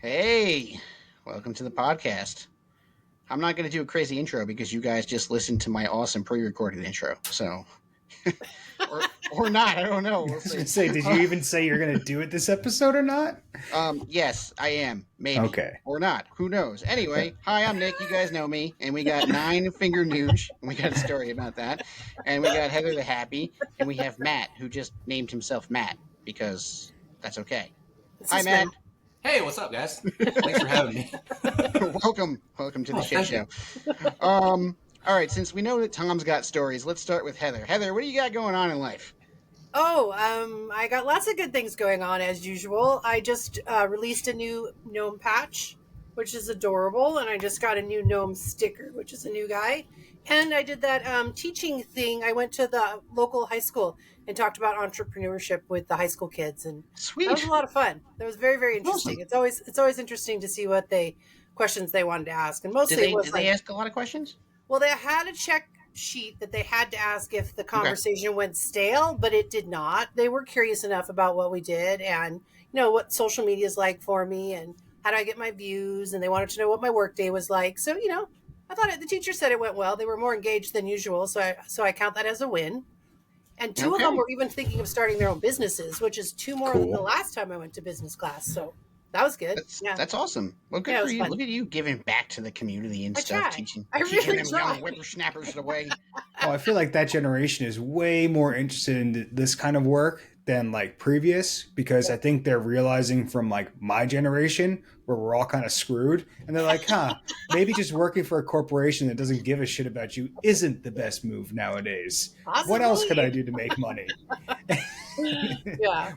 Hey, welcome to the podcast. I'm not going to do a crazy intro because you guys just listened to my awesome pre-recorded intro. So, or not, I don't know. I We'll was see. gonna say, did you even say you're gonna do it this episode or not? Yes, I am. Maybe. Okay. Or not. Who knows? Anyway, hi, I'm Nick. You guys know me. And we got Nine Finger Nooch. And we got a story about that. And we got Heather the Happy. And we have Matt, who just named himself Matt because that's okay. It's Hi, his Matt. thing. Hey, what's up, guys? Thanks for having me. welcome to the Oh, shit thank show. you. All right, since we know that Tom's got stories, let's start with Heather. Heather, what do you got going on in life? I got lots of good things going on as usual. I just released a new gnome patch, which is adorable, and I just got a new gnome sticker, which is a new guy. And I did that teaching thing. I went to the local high school and talked about entrepreneurship with the high school kids, and Sweet. that was a lot of fun. That was very, very interesting. Awesome. It's always interesting to see what questions they wanted to ask, and mostly Did they ask a lot of questions? well, they had a check sheet that they had to ask if the conversation went stale, but it did not. They were curious enough about what we did and, what social media is like for me and how do I get my views. And they wanted to know what my work day was like. So, I thought the teacher said it went well. They were more engaged than usual. So I count that as a win. And two of them were even thinking of starting their own businesses, which is two more than the last time I went to business class. So that was good. That's awesome. Well, good for you. Fun. Look at you giving back to the community and stuff, teaching them young whippersnappers the way. Oh, I feel like that generation is way more interested in this kind of work than like previous, because I think they're realizing from like my generation where we're all kind of screwed, and they're like, maybe just working for a corporation that doesn't give a shit about you isn't the best move nowadays. Possibly. What else could I do to make money?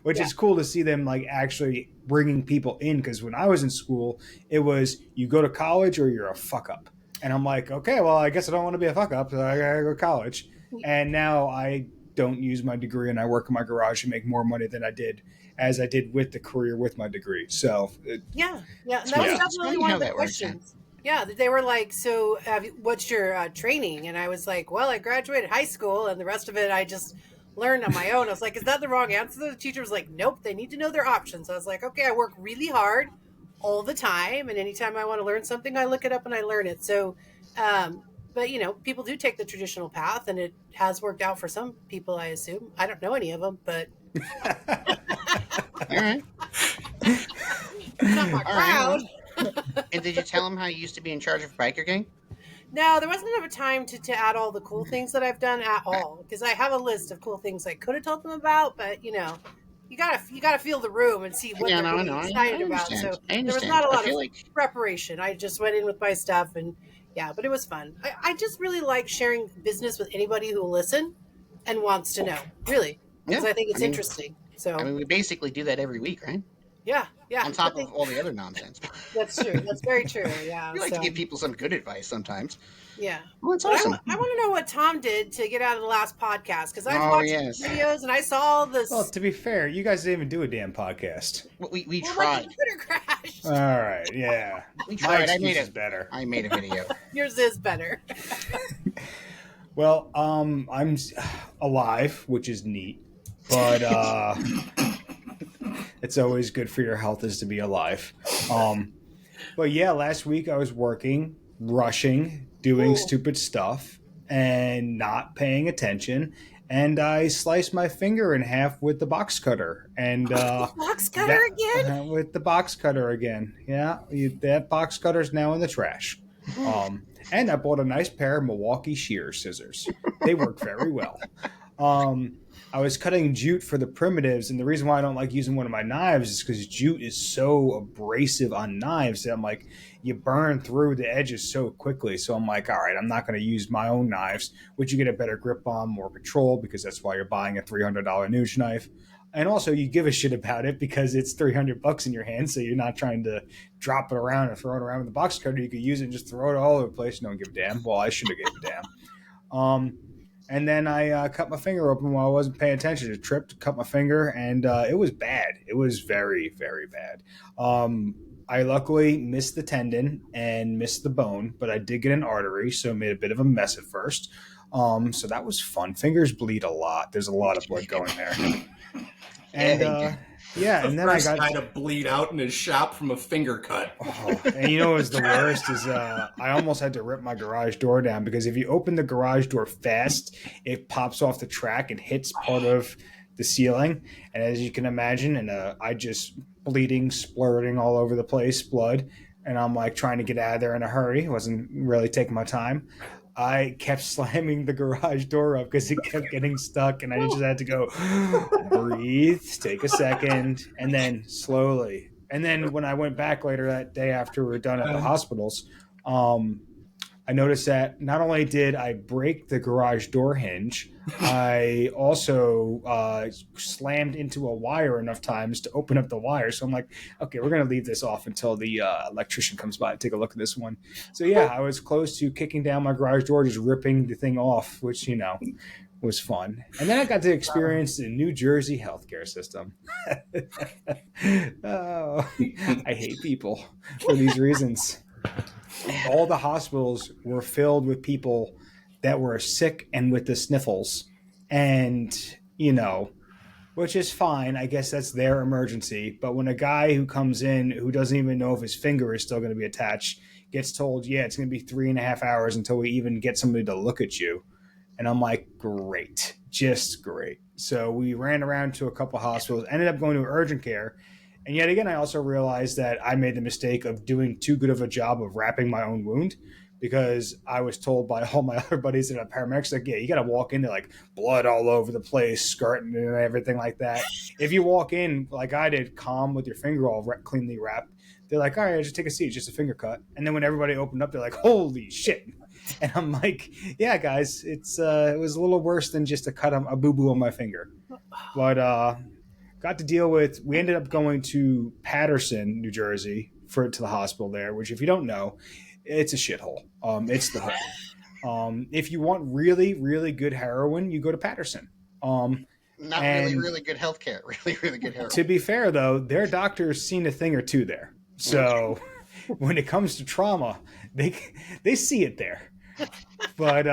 Which is cool to see them like actually bringing people in, because when I was in school, it was you go to college or you're a fuck up. And I'm like, okay, well, I guess I don't want to be a fuck up, so I gotta go to college. And now I don't use my degree and I work in my garage and make more money than I did with the career with my degree. So and that was definitely one of the questions. Yeah, they were like, so what's your training? And I was like, well, I graduated high school and the rest of it I just learned on my own. I was like, is that the wrong answer? The teacher was like, nope, they need to know their options. I was like, okay, I work really hard all the time, and anytime I want to learn something, I look it up and I learn it. So but people do take the traditional path, and it has worked out for some people, I assume. I don't know any of them, but all right. Not my crowd. And did you tell them how you used to be in charge of Biker Gang? No, there wasn't enough time to add all the cool things that I've done at all, because I have a list of cool things I could have told them about, but you gotta feel the room and see what they're really excited about. So there was not a lot of preparation. I just went in with my stuff, and but it was fun. I just really like sharing business with anybody who will listen and wants to know, really, because I think it's interesting. So we basically do that every week, right? Yeah. On top of all the other nonsense. That's true. That's very true. Yeah. We like to give people some good advice sometimes. Yeah. Well, that's awesome. I want to know what Tom did to get out of the last podcast, because I've watched videos and I saw all this. Well, to be fair, you guys didn't even do a damn podcast. Well, we tried. Like Twitter crashed. All right. Yeah. We tried. I made it better. I made a video. Yours is better. Well, I'm alive, which is neat, but it's always good for your health is to be alive. But yeah, last week I was working, rushing, doing stupid stuff, and not paying attention. And I sliced my finger in half with the box cutter. And box cutter again? With the box cutter again. Yeah, that box cutter's now in the trash. And I bought a nice pair of Milwaukee shear scissors. They work very well. I was cutting jute for the primitives, and the reason why I don't like using one of my knives is because jute is so abrasive on knives that I'm like, you burn through the edges so quickly. So I'm like, all right, I'm not going to use my own knives, which you get a better grip on, more control, because that's why you're buying a $300 Nooch knife. And also you give a shit about it because it's $300 in your hand, so you're not trying to drop it around and throw it around with the box cutter. You could use it and just throw it all over the place. You don't give a damn. Well, I should have gave a damn. And then I cut my finger open while I wasn't paying attention. It tripped, cut my finger, and it was bad. It was very, very bad. I luckily missed the tendon and missed the bone, but I did get an artery, so it made a bit of a mess at first. So that was fun. Fingers bleed a lot. There's a lot of blood going there. And Yeah, and then I first got guy to bleed out in his shop from a finger cut. Oh, and you know what was the worst is I almost had to rip my garage door down because if you open the garage door fast, it pops off the track and hits part of the ceiling. And as you can imagine, and I just bleeding, splurting all over the place, blood. And I'm like trying to get out of there in a hurry. Wasn't really taking my time. I kept slamming the garage door up because it kept getting stuck, and I just had to go breathe, take a second, and then slowly. And then when I went back later that day after we were done at the hospitals, I noticed that not only did I break the garage door hinge, I also slammed into a wire enough times to open up the wire. So I'm like, okay, we're going to leave this off until the electrician comes by and take a look at this one. So yeah, I was close to kicking down my garage door, just ripping the thing off, which, you know, was fun. And then I got to experience the New Jersey healthcare system. Oh, I hate people for these reasons. All the hospitals were filled with people that were sick and with the sniffles. And, you know, which is fine. I guess that's their emergency. But when a guy who comes in who doesn't even know if his finger is still going to be attached gets told, yeah, it's going to be 3.5 hours until we even get somebody to look at you. And I'm like, great, just great. So we ran around to a couple hospitals, ended up going to urgent care. And yet again, I also realized that I made the mistake of doing too good of a job of wrapping my own wound because I was told by all my other buddies that are paramedics, like, yeah, you got to walk in there like blood all over the place, skirting and everything like that. If you walk in like I did, calm with your finger all cleanly wrapped, they're like, all right, just take a seat, it's just a finger cut. And then when everybody opened up, they're like, holy shit. And I'm like, yeah, guys, it was a little worse than just a boo-boo on my finger. But got to deal with, we ended up going to Paterson, New Jersey, to the hospital there, which if you don't know, it's a shithole. It's the hood. If you want really, really good heroin, you go to Paterson. Not really, really good healthcare. Really, really good heroin. To be fair, though, their doctor's seen a thing or two there. So when it comes to trauma, they see it there. But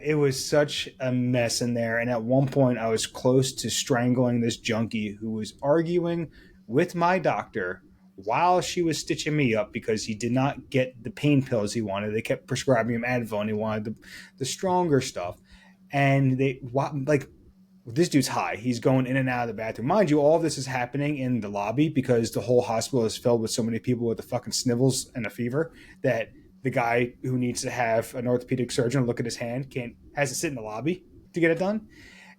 it was such a mess in there. And at one point, I was close to strangling this junkie who was arguing with my doctor while she was stitching me up because he did not get the pain pills he wanted. They kept prescribing him Advil, and he wanted the stronger stuff. And this dude's high. He's going in and out of the bathroom. Mind you, all of this is happening in the lobby because the whole hospital is filled with so many people with the fucking snivels and a fever that the guy who needs to have an orthopedic surgeon look at his hand has to sit in the lobby to get it done.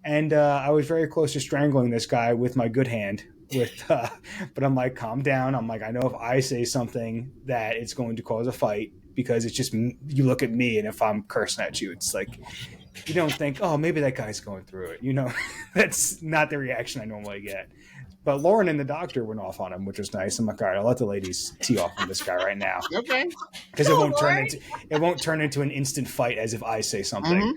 And I was very close to strangling this guy with my good hand. But I'm like, calm down. I'm like, I know if I say something that it's going to cause a fight because it's just you look at me, and if I'm cursing at you, it's like you don't think, oh, maybe that guy's going through it. You know, that's not the reaction I normally get. But Lauren and the doctor went off on him, which was nice. I'm like, all right, I'll let the ladies tee off on this guy right now. Okay. Because it won't turn into an instant fight as if I say something.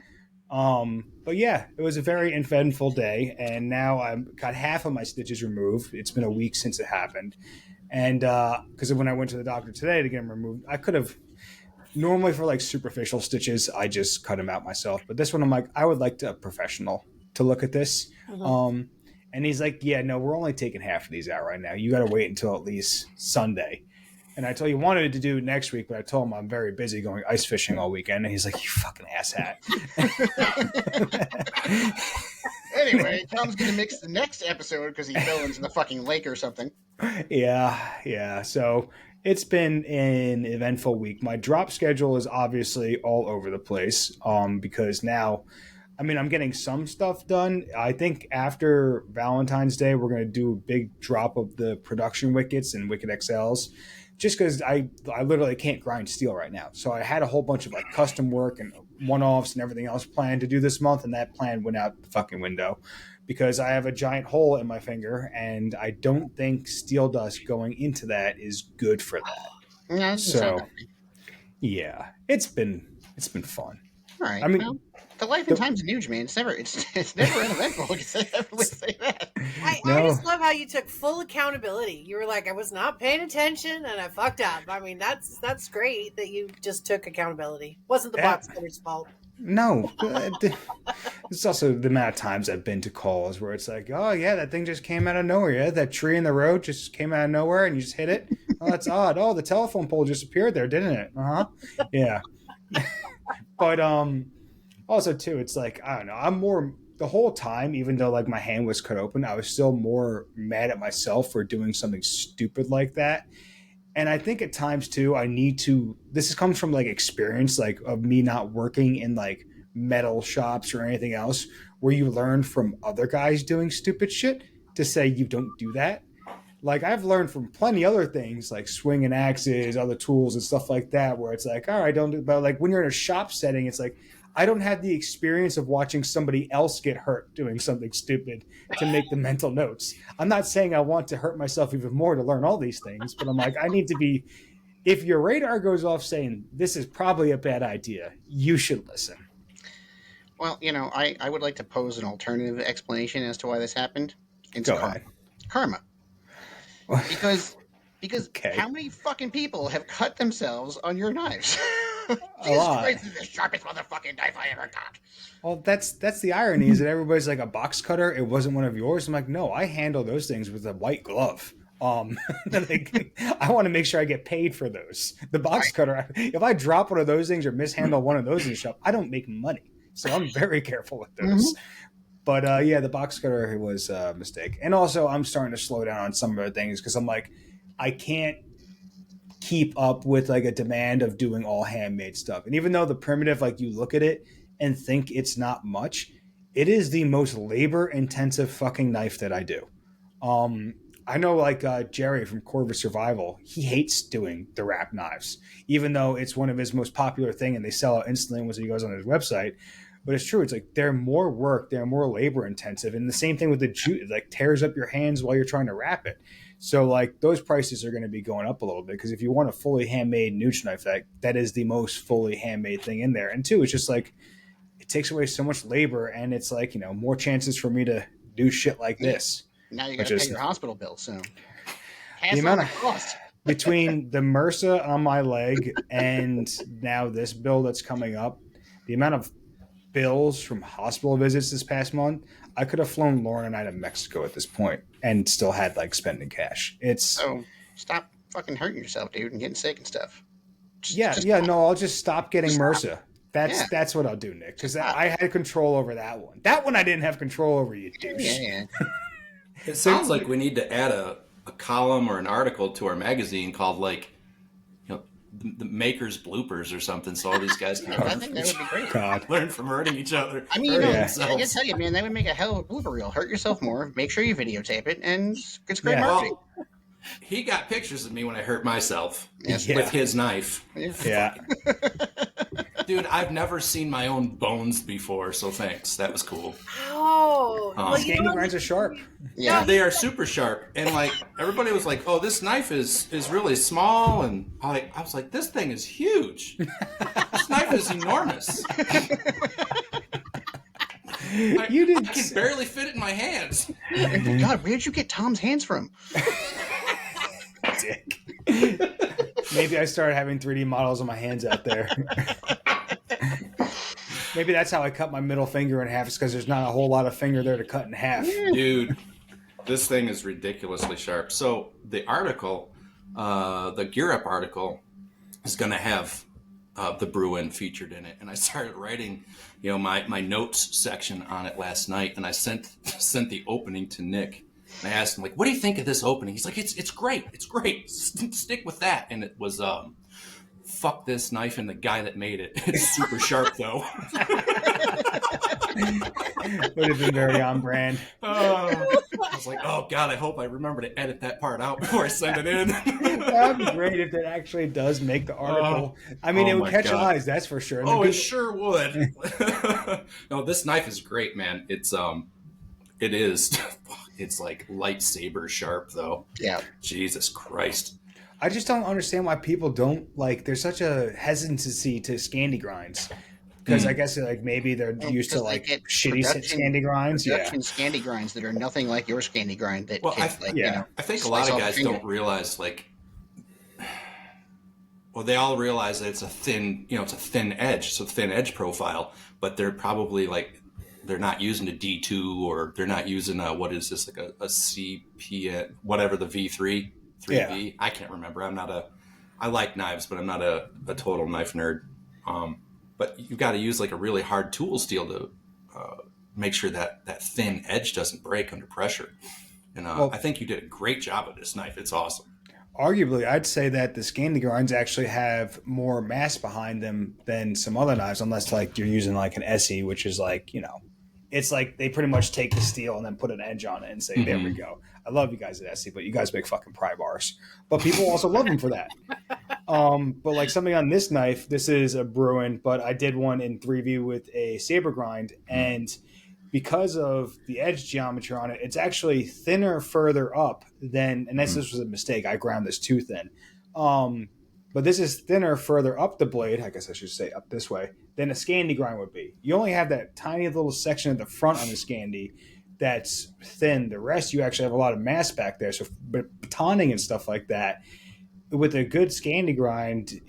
Mm-hmm. But yeah, it was a very eventful day, and now I've got half of my stitches removed. It's been a week since it happened. And because when I went to the doctor today to get them removed, I could have normally for like superficial stitches, I just cut them out myself. But this one, I'm like, I would like a professional to look at this. Mm-hmm. And he's like, yeah, no, we're only taking half of these out right now. You got to wait until at least Sunday. And I told you wanted to do it next week, but I told him I'm very busy going ice fishing all weekend. And he's like, you fucking asshat. Anyway, Tom's going to mix the next episode because he fell into the fucking lake or something. Yeah. So it's been an eventful week. My drop schedule is obviously all over the place because now, I mean, I'm getting some stuff done. I think after Valentine's Day, we're going to do a big drop of the production wickets and wicket XLs just because I literally can't grind steel right now. So I had a whole bunch of like custom work and one-offs and everything else planned to do this month, and that plan went out the fucking window because I have a giant hole in my finger, and I don't think steel dust going into that is good for that. Yeah, so yeah, it's been fun. All right. I mean, well, the life and times of Nuge, man. It's never uneventful. I can definitely say that. I just love how you took full accountability. You were like, I was not paying attention and I fucked up. I mean, that's great that you just took accountability. Wasn't the box cutter's fault. No. It's also the amount of times I've been to calls where it's like, oh yeah, that thing just came out of nowhere. Yeah, that tree in the road just came out of nowhere, and you just hit it. Oh, that's odd. Oh, the telephone pole just appeared there, didn't it? Uh huh. Yeah. But also too, it's like I don't know. I'm more the whole time, even though like my hand was cut open, I was still more mad at myself for doing something stupid like that. And I think at times too, I need to. This comes from like experience, like of me not working in like metal shops or anything else, where you learn from other guys doing stupid shit to say you don't do that. Like I've learned from plenty other things, like swinging axes, other tools, and stuff like that, where it's like, all right, don't do. But like when you're in a shop setting, it's like I don't have the experience of watching somebody else get hurt doing something stupid to make the mental notes. I'm not saying I want to hurt myself even more to learn all these things, but I'm like, I need to be. If your radar goes off saying this is probably a bad idea, you should listen. Well, I would like to pose an alternative explanation as to why this happened. It's Go karma. ahead. Karma. Because Okay. how many fucking people have cut themselves on your knives? A Jesus lot. Christ, this is the sharpest motherfucking knife I ever got. Well, that's the irony is that everybody's like a box cutter. It wasn't one of yours. I'm like, no, I handle those things with a white glove. Like, I want to make sure I get paid for those. The box cutter, if I drop one of those things or mishandle one of those in the shop, I don't make money. So I'm very careful with those. But yeah, the box cutter was a mistake. And also, I'm starting to slow down on some of the things because I'm like, I can't keep up with like a demand of doing all handmade stuff. And even though the primitive, like you look at it and think it's not much, it is the most labor intensive fucking knife that I do. I know like Jerry from Corvus Survival, he hates doing the wrap knives, even though it's one of his most popular thing and they sell out instantly once he goes on his website. But it's true. It's like they're more work, they're more labor intensive. And the same thing with the jute, it like tears up your hands while you're trying to wrap it. So like those prices are going to be going up a little bit because if you want a fully handmade nooch knife, that is the most fully handmade thing in there. And two, it's just like it takes away so much labor and it's like, more chances for me to do shit like this. Now you got to pay your hospital bill, so the amount of cost between the MRSA on my leg and now this bill that's coming up, the amount of bills from hospital visits this past month, I could have flown Lauren and I to Mexico at this point and still had like spending cash. So stop fucking hurting yourself, dude, and getting sick and stuff. I'll just stop getting MRSA. That's what I'll do, Nick, because I had control over that one. That one I didn't have control over, you douche. Yeah. It sounds like we need to add a column or an article to our magazine called like, the maker's bloopers or something, so all these guys can I think that would be great. Learn from hurting each other. I mean, I can tell you, man, that would make a hell of a blooper reel. Hurt yourself more. Make sure you videotape it, and it's great marketing. Well, he got pictures of me when I hurt myself with his knife. Yeah. Dude, I've never seen my own bones before, so thanks. That was cool. Oh, Candy grinds are sharp. Yeah, they are super sharp. And like everybody was like, "Oh, this knife is really small," and I was like, "This thing is huge. This knife is enormous." I can barely fit it in my hands. God, where did you get Tom's hands from? Dick. Maybe I started having 3D models of my hands out there. Maybe that's how I cut my middle finger in half. It's because there's not a whole lot of finger there to cut in half. Dude, this thing is ridiculously sharp. So the article, the Gear Up article, is going to have the Bruin featured in it. And I started writing, my notes section on it last night. And I sent the opening to Nick. And I asked him, like, what do you think of this opening? He's like, it's great. It's great. Stick with that. And it was, fuck this knife and the guy that made it. It's super sharp, though. Would have been very on brand. I was like, oh, God, I hope I remember to edit that part out before I send it in. That would be great if it actually does make the article. It would catch eyes, that's for sure. And it sure would. No, this knife is great, man. It is. It's like lightsaber sharp, though. Yeah. Jesus Christ. I just don't understand why people don't like. There's such a hesitancy to Scandi grinds because I guess like maybe they're used to like shitty Scandi grinds. Scandi grinds that are nothing like your Scandi grind. I think a lot of guys don't realize like Well, they all realize that it's a thin, it's a thin edge, so thin edge profile, but they're probably like, they're not using a D2 or they're not using what is this, like a CP, whatever, the V3, 3V. Yeah. I can't remember. I like knives, but I'm not a total knife nerd. But you've got to use like a really hard tool steel to make sure that thin edge doesn't break under pressure. And I think you did a great job of this knife. It's awesome. Arguably, I'd say that the Scandi grinds actually have more mass behind them than some other knives, unless like you're using like an Essie, which is like, it's like they pretty much take the steel and then put an edge on it and say, there we go. I love you guys at Essie, but you guys make fucking pry bars. But people also love them for that. But like something on this knife, this is a Bruin, but I did one in 3V with a saber grind, and because of the edge geometry on it, it's actually thinner further up than, and this was a mistake. I ground this too thin. But this is thinner further up the blade, I guess I should say up this way, than a Scandi grind would be. You only have that tiny little section at the front on the Scandi that's thin. The rest, you actually have a lot of mass back there. So batoning and stuff like that, with a good Scandi grind,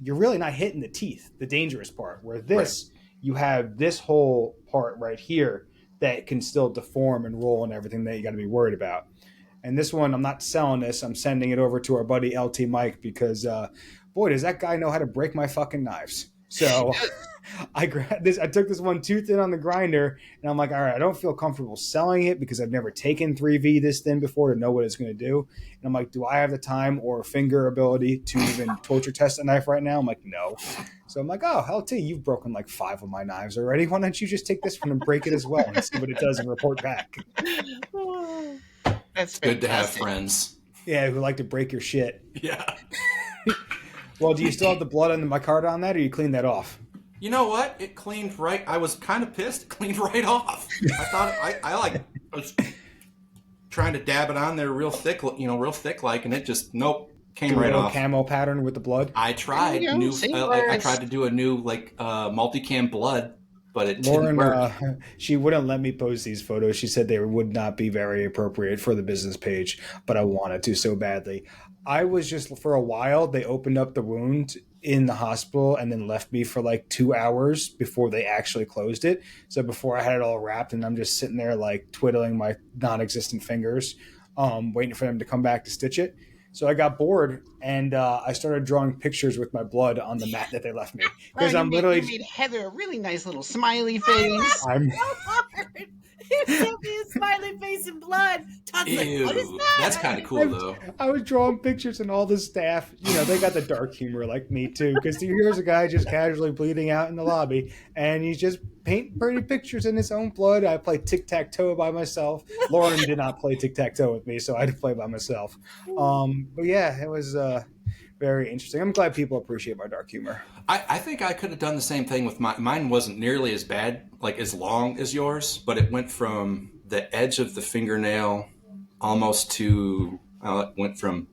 you're really not hitting the teeth, the dangerous part, where this... Right. You have this whole part right here that can still deform and roll and everything that you got to be worried about. And this one, I'm not selling this. I'm sending it over to our buddy LT Mike because, boy, does that guy know how to break my fucking knives. So I grabbed this. I took this one too thin on the grinder, and I'm like, all right, I don't feel comfortable selling it because I've never taken 3V this thin before to know what it's going to do. And I'm like, do I have the time or finger ability to even torture test a knife right now? I'm like, no. So I'm like, oh, LT, you've broken like 5 of my knives already. Why don't you just take this one and break it as well and see what it does and report back? That's good to have friends. Yeah, who like to break your shit. Yeah. Well, do you still have the blood on the micarta on that, or you cleaned that off? You know what? It cleaned right. I was kind of pissed. It cleaned right off. I thought I was trying to dab it on there real thick, real thick like, and it just came right off. Camo pattern with the blood. I tried I tried to do a new multicam blood, but it didn't work. She wouldn't let me post these photos. She said they would not be very appropriate for the business page, but I wanted to so badly. I was just, for a while, they opened up the wound in the hospital and then left me for like 2 hours before they actually closed it. So before I had it all wrapped, and I'm just sitting there like twiddling my non-existent fingers, waiting for them to come back to stitch it. So I got bored, and I started drawing pictures with my blood on the mat that they left me. Because you made Heather a really nice little smiley face. You sent me a smiley face and blood. Todd's Ew, like, what is that? That's kind of cool, though. I was drawing pictures, and all the staff, they got the dark humor like me, too. Because here's a guy just casually bleeding out in the lobby, and he's just painting pretty pictures in his own blood. I play tic-tac-toe by myself. Lauren did not play tic-tac-toe with me, so I had to play by myself. But yeah, it was very interesting. I'm glad people appreciate my dark humor. I think I could have done the same thing with mine. Wasn't nearly as bad, like as long as yours, but it went from the edge of the fingernail almost to, it went from,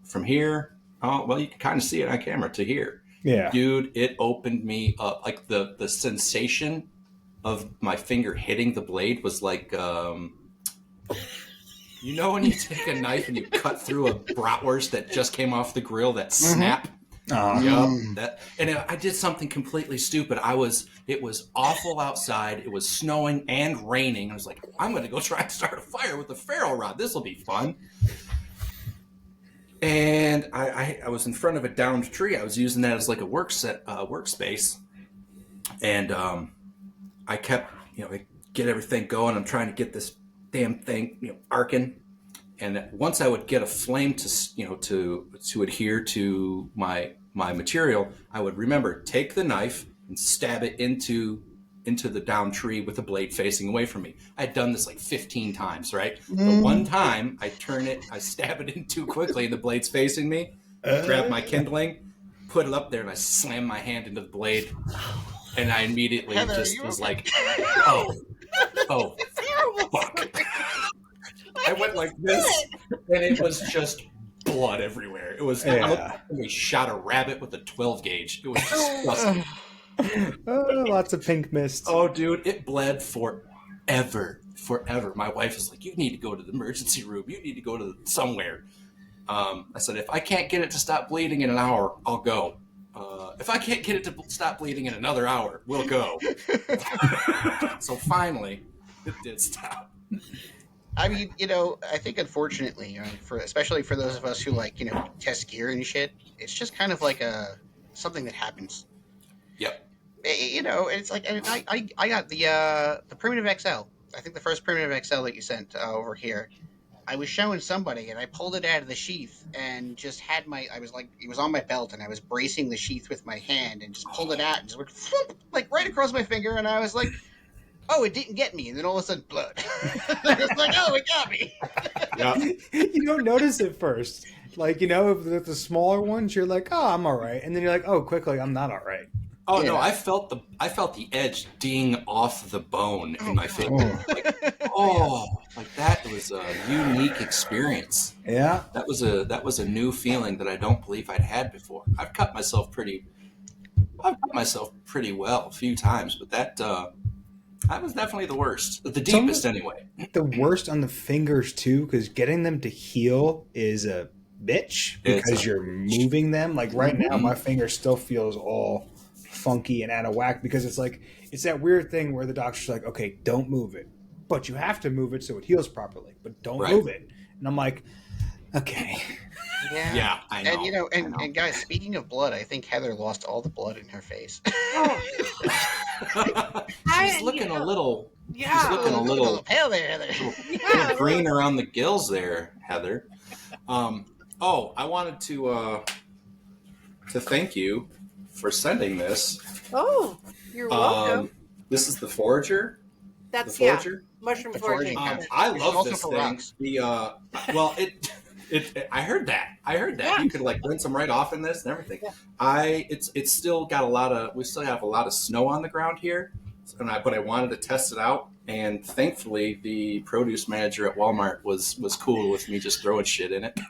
from here. Oh, well, you can kind of see it on camera to here. Yeah. Dude, it opened me up. Like the sensation of my finger hitting the blade was like, when you take a knife and you cut through a bratwurst that just came off the grill, that snap. I did something completely stupid. It was awful outside. It was snowing and raining. I was like, I'm going to go try and start a fire with a ferro rod. This will be fun. And I was in front of a downed tree. I was using that as like a workspace. And I kept, get everything going. I'm trying to get this damn thing, arcing. And once I would get a flame to adhere to my material, I would remember, take the knife and stab it into the down tree with the blade facing away from me. I'd done this like 15 times, right? But one time I turn it, I stab it in too quickly and the blade's facing me. I grab my kindling, put it up there, and I slam my hand into the blade. And I immediately was like, oh, fuck. I went like this, and it was just blood everywhere. It was like we shot a rabbit with a 12 gauge. It was disgusting. Lots of pink mist. Oh, dude, it bled forever. My wife was like, you need to go to the emergency room. You need to go to somewhere. I said, if I can't get it to stop bleeding in an hour, I'll go. If I can't get it to stop bleeding in another hour, we'll go. So finally, it did stop. I mean, I think unfortunately, especially for those of us who test gear and shit, it's just kind of like something that happens. Yep. It's like, and I got the Primitive XL. I think the first Primitive XL that you sent over here. I was showing somebody, and I pulled it out of the sheath, and just had it was on my belt, and I was bracing the sheath with my hand, and just pulled it out, and just went like right across my finger, and I was like, oh, it didn't get me, and then all of a sudden, blood. I was like, oh, it got me. Yeah. You don't notice it first. Like, if the smaller ones, you're like, oh, I'm all right. And then you're like, oh, quickly, I'm not all right. Oh, yeah. No, I felt the edge ding off the bone in my finger. Like that was a unique experience. Yeah. That was a new feeling that I don't believe I'd had before. I've cut myself pretty well a few times, but that was definitely the worst. The deepest anyway. The worst on the fingers too, because getting them to heal is a bitch because you're moving them. Like right now, my finger still feels all funky and out of whack because it's that weird thing where the doctor's like, okay, don't move it, but you have to move it so it heals properly, but don't move it. And I'm like, okay. Yeah, I know. And guys, speaking of blood, I think Heather lost all the blood in her face. She's looking a little. Yeah, she's looking a little pale there, Heather. Little green around the gills there, Heather. I wanted to thank you for sending this. Oh, you're welcome. This is the Forager. That's the Forager. Mushroom foraging. I love this thing. I heard that. Yeah. You could rinse them right off in this and everything. Yeah. It's still got we still have a lot of snow on the ground here, but I wanted to test it out, and thankfully the produce manager at Walmart was cool with me just throwing shit in it.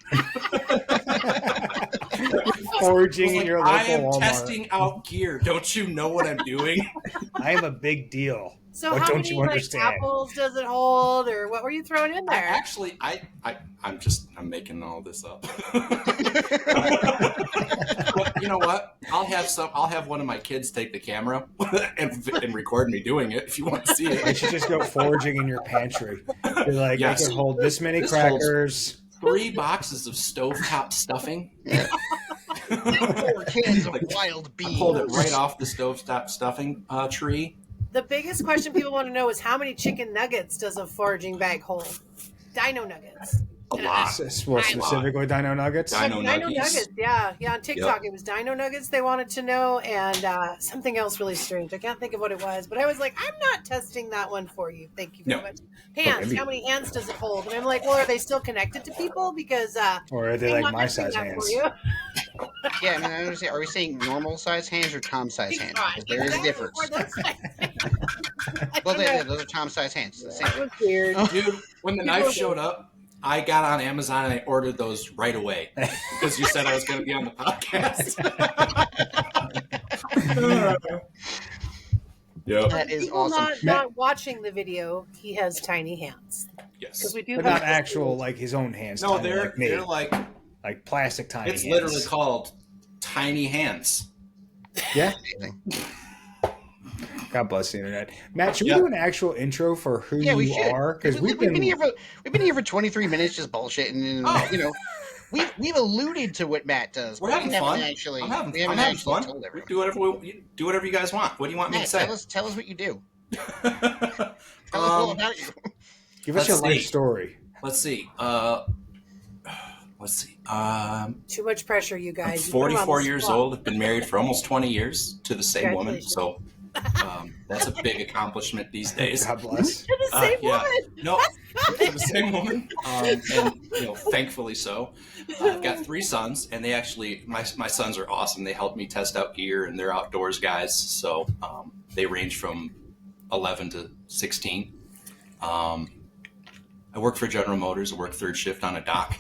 Foraging in your local I am Walmart. Testing out gear. Don't you know what I'm doing? I am a big deal. So what how don't many you understand? apples does it hold, or what were you throwing in there? I'm making all this up. Well, you know what? I'll have one of my kids take the camera and record me doing it if you want to see it. You should just go foraging in your pantry. You're like, I can hold this many crackers. 3 boxes of stovetop stuffing. 4 cans of wild beans. I pulled it right off the stovetop stuffing tree. The biggest question people want to know is how many chicken nuggets does a foraging bag hold? Dino nuggets. A lot. More specifically, Dino Nuggets? Dino Nuggets, yeah. On TikTok, It was Dino Nuggets they wanted to know, and something else really strange. I can't think of what it was, but I was like, I'm not testing that one for you. Thank you very much. Hands, how many hands does it hold? And I'm like, well, are they still connected to people? Because or are they like my size hands? Yeah, I mean, I understand. Are we saying normal size hands or Tom size hands? Because there is a difference. Well, those are Tom size hands. That was weird. Dude, when the knife showed up, I got on Amazon and I ordered those right away because you said I was going to be on the podcast. Yep. That is awesome. Not watching the video, he has tiny hands. Yes. Because we do but not actual, like his own hands. No, they're like plastic tiny It's hands. literally called tiny hands. Yeah. God bless the internet. Matt, should we do an actual intro for who you are? Because we've been here for 23 minutes just bullshitting, and we've alluded to what Matt does. We're having fun. I'm having fun. We do whatever you guys want. What do you want me to say? Tell us what you do. Tell us all about you. Give us your life story. Let's see. Too much pressure, you guys. I'm 44 years old. I've been married for almost 20 years to the same woman. So that's a big accomplishment these days. God bless. To the same woman. No, to the same woman. And thankfully so. I've got 3 sons, and they actually, my sons are awesome. They help me test out gear, and they're outdoors guys. So they range from 11 to 16. I work for General Motors. I work 3rd shift on a dock.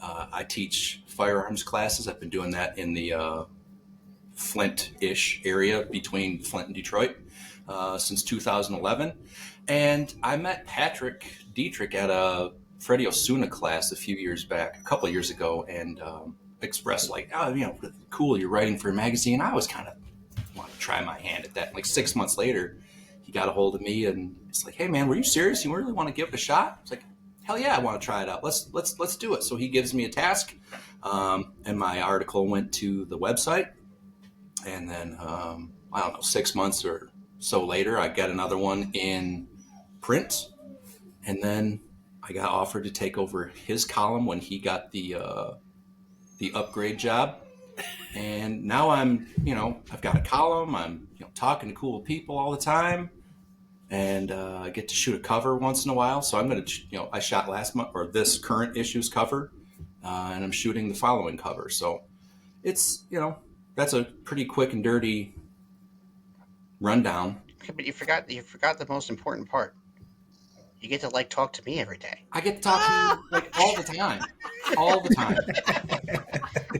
I teach firearms classes. I've been doing that in the Flint-ish area between Flint and Detroit since 2011. And I met Patrick Dietrich at a Freddie Osuna class a couple of years ago, and expressed like, oh, cool, you're writing for a magazine. I was kind of want to try my hand at that. And like 6 months later, he got a hold of me and it's like, hey man, were you serious? You really want to give it a shot? It's like, hell yeah, I want to try it out. Let's do it. So he gives me a task, and my article went to the website, and then I don't know, 6 months or so later, I got another one in print, and then I got offered to take over his column when he got the upgrade job. And now I've got a column. I'm talking to cool people all the time, and I get to shoot a cover once in a while. So I'm going to, I shot last month or this current issue's cover, and I'm shooting the following cover. So it's, that's a pretty quick and dirty rundown. Okay, but you forgot the most important part. You get to talk to me every day. I get to talk to you all the time. All the time.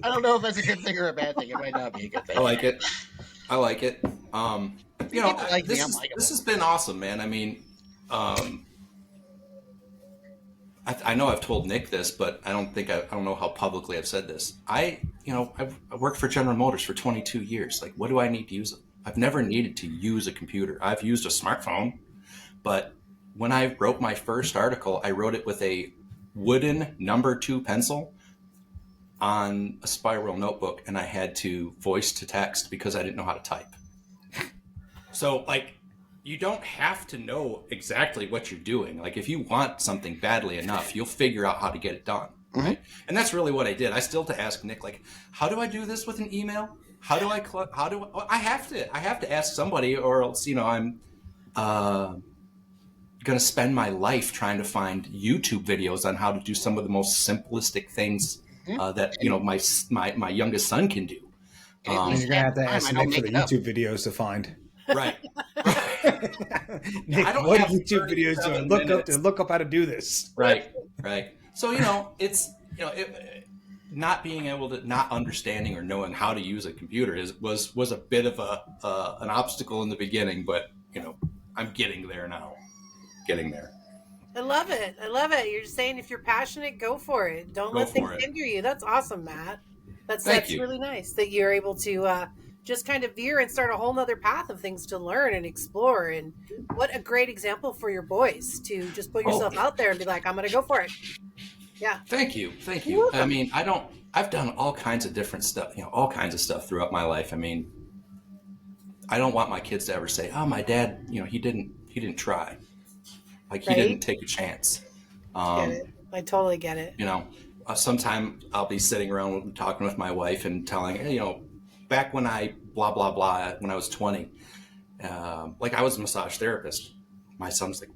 I don't know if that's a good thing or a bad thing. It might not be a good thing. I like it. This has been awesome, man. I mean, I know I've told Nick this, but I don't know how publicly I've said this. I've worked for General Motors for 22 years. Like, what do I need to use? I've never needed to use a computer. I've used a smartphone, but when I wrote my first article, I wrote it with a wooden number 2 pencil on a spiral notebook, and I had to voice to text because I didn't know how to type. So, you don't have to know exactly what you're doing. Like, if you want something badly enough, you'll figure out how to get it done. Right? And that's really what I did. I still to ask Nick, how do I do this with an email? I have to ask somebody, or else, I'm going to spend my life trying to find YouTube videos on how to do some of the most simplistic things that my youngest son can do. And you're going to have to ask Nick for the YouTube videos to find. Right. Nick, what YouTube videos do I look up how to do this? Right. So it's not being able to not understanding or knowing how to use a computer was a bit of an obstacle in the beginning, but I'm getting there now. I love it. You're just saying if you're passionate, go for it. Don't let things hinder you. That's awesome, Matt. That's really nice that you're able to just kind of veer and start a whole nother path of things to learn and explore. And what a great example for your boys to just put yourself out there and be like, I'm going to go for it. Yeah. Thank you. I mean, I've done all kinds of different stuff, all kinds of stuff throughout my life. I mean, I don't want my kids to ever say, oh, my dad, he didn't try. He didn't take a chance. Get it. I totally get it. Sometime I'll be sitting around talking with my wife and telling, back when I blah, blah, blah, when I was 20, I was a massage therapist. My son's like,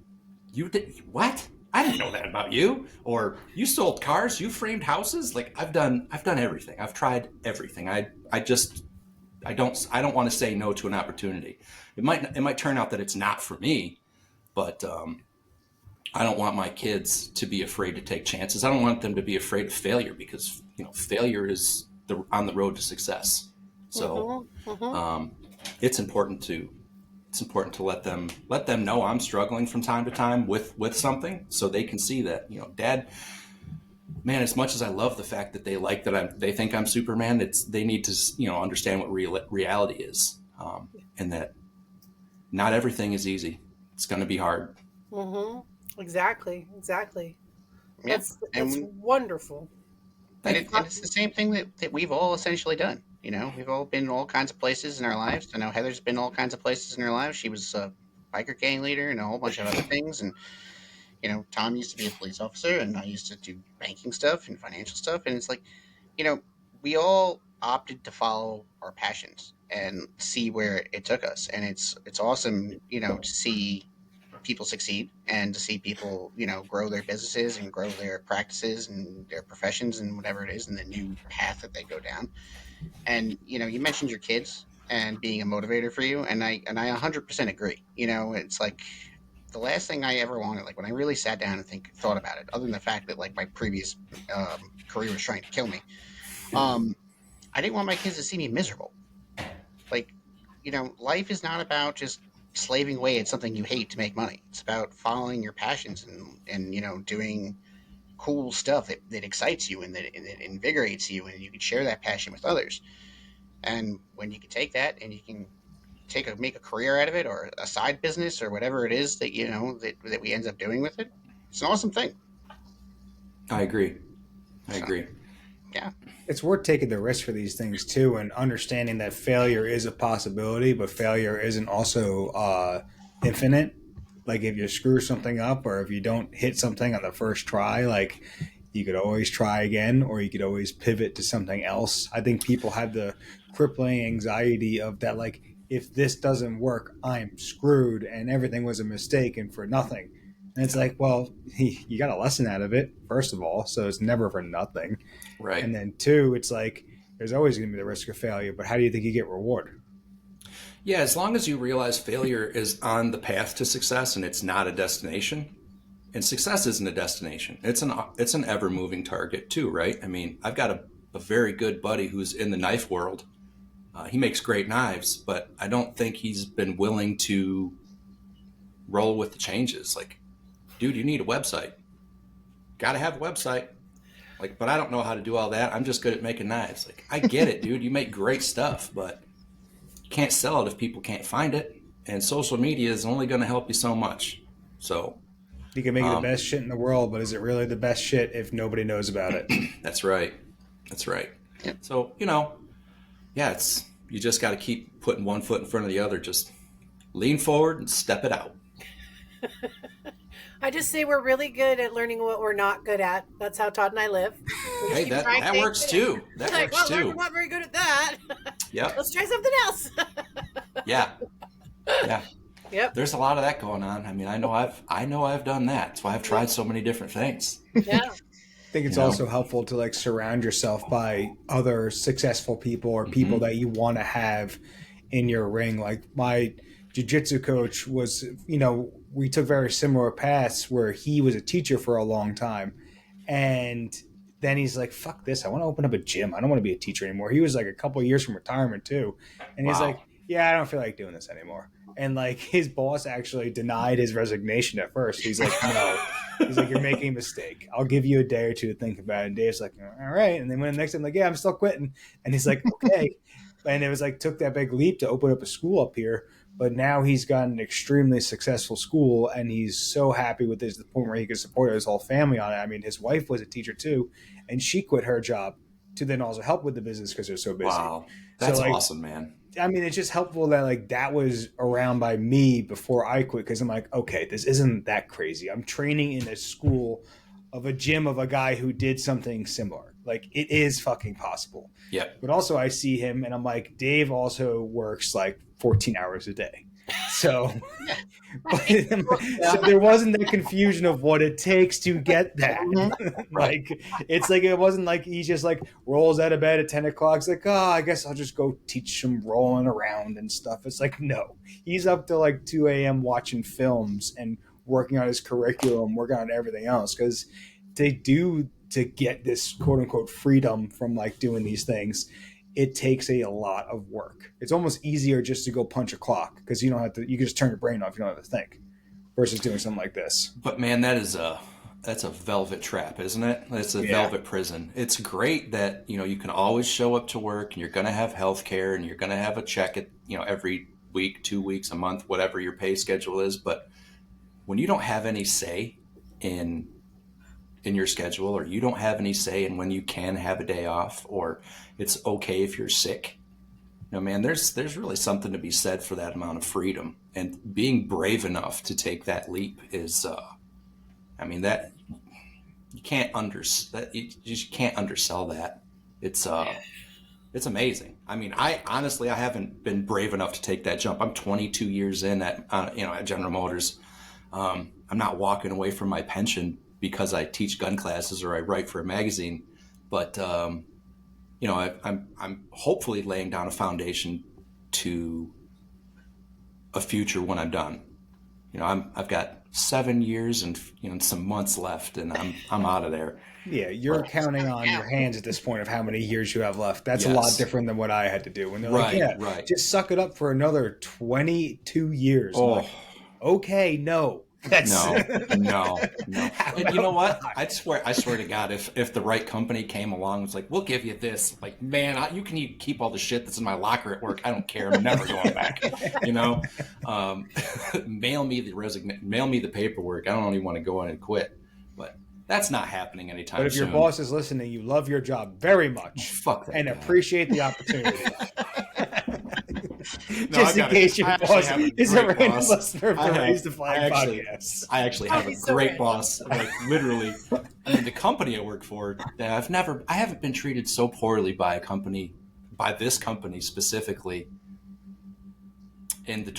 you did what? I didn't know that about you. Or you sold cars, you framed houses. I've done everything. I've tried everything. I don't want to say no to an opportunity. It might turn out that it's not for me, but I don't want my kids to be afraid to take chances. I don't want them to be afraid of failure because failure is on the road to success. So it's important to let them know I'm struggling from time to time with something, so they can see that Dad, man, as much as I love the fact that they think I'm Superman, they need to understand what reality is, and that not everything is easy. It's going to be hard. Exactly. Yeah. That's wonderful. And it's the same thing that we've all essentially done. We've all been in all kinds of places in our lives. I know Heather's been all kinds of places in her life. She was a biker gang leader and a whole bunch of other things. And, Tom used to be a police officer, and I used to do banking stuff and financial stuff. And it's we all opted to follow our passions and see where it took us. And it's awesome, to see people succeed and to see people, grow their businesses and grow their practices and their professions and whatever it is and the new path that they go down. And, you mentioned your kids and being a motivator for you. And I 100% agree. It's the last thing I ever wanted, when I really sat down and thought about it, other than the fact that my previous career was trying to kill me, I didn't want my kids to see me miserable. Life is not about just slaving away at something you hate to make money. It's about following your passions and doing cool stuff that excites you and that invigorates you, and you can share that passion with others. And when you can take that and you can make a career out of it, or a side business, or whatever it is that that we end up doing with it, it's an awesome thing. I agree. So, yeah. It's worth taking the risk for these things too, and understanding that failure is a possibility, but failure isn't also infinite. Like if you screw something up, or if you don't hit something on the first try, like you could always try again, or you could always pivot to something else. I think people have the crippling anxiety of that, like, if this doesn't work, I'm screwed and everything was a mistake and for nothing. And it's like, well, you got a lesson out of it, first of all, so it's never for nothing. Right. And then two, it's like there's always going to be the risk of failure, but how do you think you get reward? Yeah, as long as you realize failure is on the path to success and it's not a destination. And success isn't a destination. It's an ever-moving target too, right? I mean, I've got a very good buddy who's in the knife world. He makes great knives, but I don't think he's been willing to roll with the changes. Like, dude, you need a website. Got to have a website. Like, but I don't know how to do all that. I'm just good at making knives. Like, I get it, dude. You make great stuff, but you can't sell it if people can't find it. And social media is only going to help you so much. So you can make the best shit in the world, but is it really the best shit if nobody knows about it? That's right. That's right. So, yeah, you just got to keep putting one foot in front of the other. Just lean forward and step it out. I just say we're really good at learning what we're not good at. That's how Todd and I live. Hey, that works too. That works too. We're not very good at that. Yep. Let's try something else. Yeah. Yep. There's a lot of that going on. I mean, I know I've done that. That's why I've tried so many different things. Yeah. I think it's also helpful to like surround yourself by other successful people, or people that you want to have in your ring. Like my jiu-jitsu coach was, we took very similar paths, where he was a teacher for a long time. And then he's like, fuck this. I want to open up a gym. I don't want to be a teacher anymore. He was like a couple of years from retirement too. And he's like, yeah, I don't feel like doing this anymore. And like his boss actually denied his resignation at first. He's like, no. He's like, you're making a mistake. I'll give you a day or two to think about it. And Dave's like, all right. And then when the next time, like, yeah, I'm still quitting. And he's like, okay. And it was like, took that big leap to open up a school up here. But now he's got an extremely successful school, and he's so happy with this, to the point where he can support his whole family on it. I mean, his wife was a teacher too, and she quit her job to then also help with the business because they're so busy. Wow. That's awesome, man. I mean, it's just helpful that like that was around by me before I quit, because I'm like, okay, this isn't that crazy. I'm training in a school of a gym of a guy who did something similar. Like, it is fucking possible. Yeah. But also I see him and I'm like, Dave also works like 14 hours a day. So, so there wasn't the confusion of what it takes to get that. Like, it's like, it wasn't like he just like rolls out of bed at 10 o'clock. It's like, oh, I guess I'll just go teach some rolling around and stuff. It's like, no, he's up till like 2 a.m. watching films and working on his curriculum, working on everything else. Because to get this quote unquote freedom from like doing these things, it takes a lot of work. It's almost easier just to go punch a clock, because you don't have to, you can just turn your brain off. You don't have to think, versus doing something like this. But man, that's a velvet trap, isn't it? It's a velvet prison. It's great that, you can always show up to work and you're going to have health care and you're going to have a check at, every week, 2 weeks, a month, whatever your pay schedule is. But when you don't have any say in your schedule, or you don't have any say in when you can have a day off, or it's okay if you're sick, man, there's really something to be said for that amount of freedom. And being brave enough to take that leap is, that you just can't undersell that. It's amazing. I mean, I haven't been brave enough to take that jump. I'm 22 years in at General Motors. I'm not walking away from my pension because I teach gun classes or I write for a magazine, but I'm hopefully laying down a foundation to a future when I'm done. I've got 7 years and some months left, and I'm out of there. Yeah, you're counting on your hands at this point of how many years you have left. That's a lot different than what I had to do. When they're like, just suck it up for another 22 years. Oh. Like, okay, no. No. And you know what? I swear to God, if the right company came along, it's like, we'll give you this. Like, man, you can keep all the shit that's in my locker at work. I don't care. I'm never going back. Mail me the paperwork. I don't even want to go in and quit. But that's not happening anytime soon. But if your boss is listening, you love your job very much. Fuck that and guy. Appreciate the opportunity. Just in case your boss is a random listener of the Raise the Flag podcast. I actually have a great boss. Like, literally, I mean, the company I work for, I haven't been treated so poorly by this company specifically in the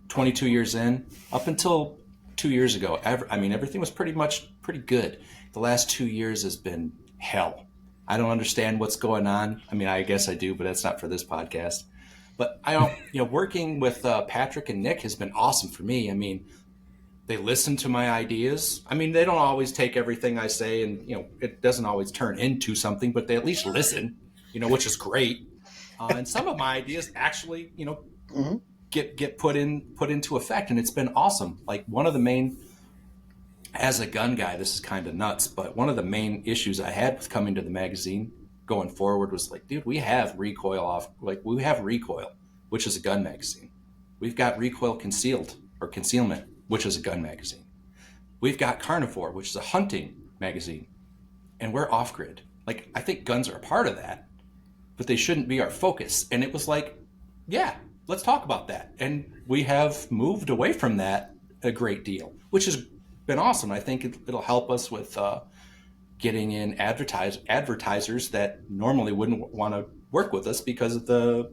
22 years in, up until 2 years ago. Everything was pretty good. The last 2 years has been hell. I don't understand what's going on. I mean, I guess I do, but that's not for this podcast. But I don't, working with Patrick and Nick has been awesome for me. I mean, they listen to my ideas. I mean, they don't always take everything I say and, it doesn't always turn into something, but they at least listen, which is great. And some of my ideas actually, get put into effect, and it's been awesome. Like, one of the main, as a gun guy, this is kind of nuts, but one of the main issues I had with coming to the magazine going forward was like, dude, we have Recoil, which is a gun magazine. We've got Recoil Concealment, which is a gun magazine. We've got Carnivore, which is a hunting magazine, and we're off grid. Like, I think guns are a part of that, but they shouldn't be our focus. And it was like, yeah, let's talk about that. And we have moved away from that a great deal, which has been awesome. I think it'll help us with getting in advertisers that normally wouldn't want to work with us because of the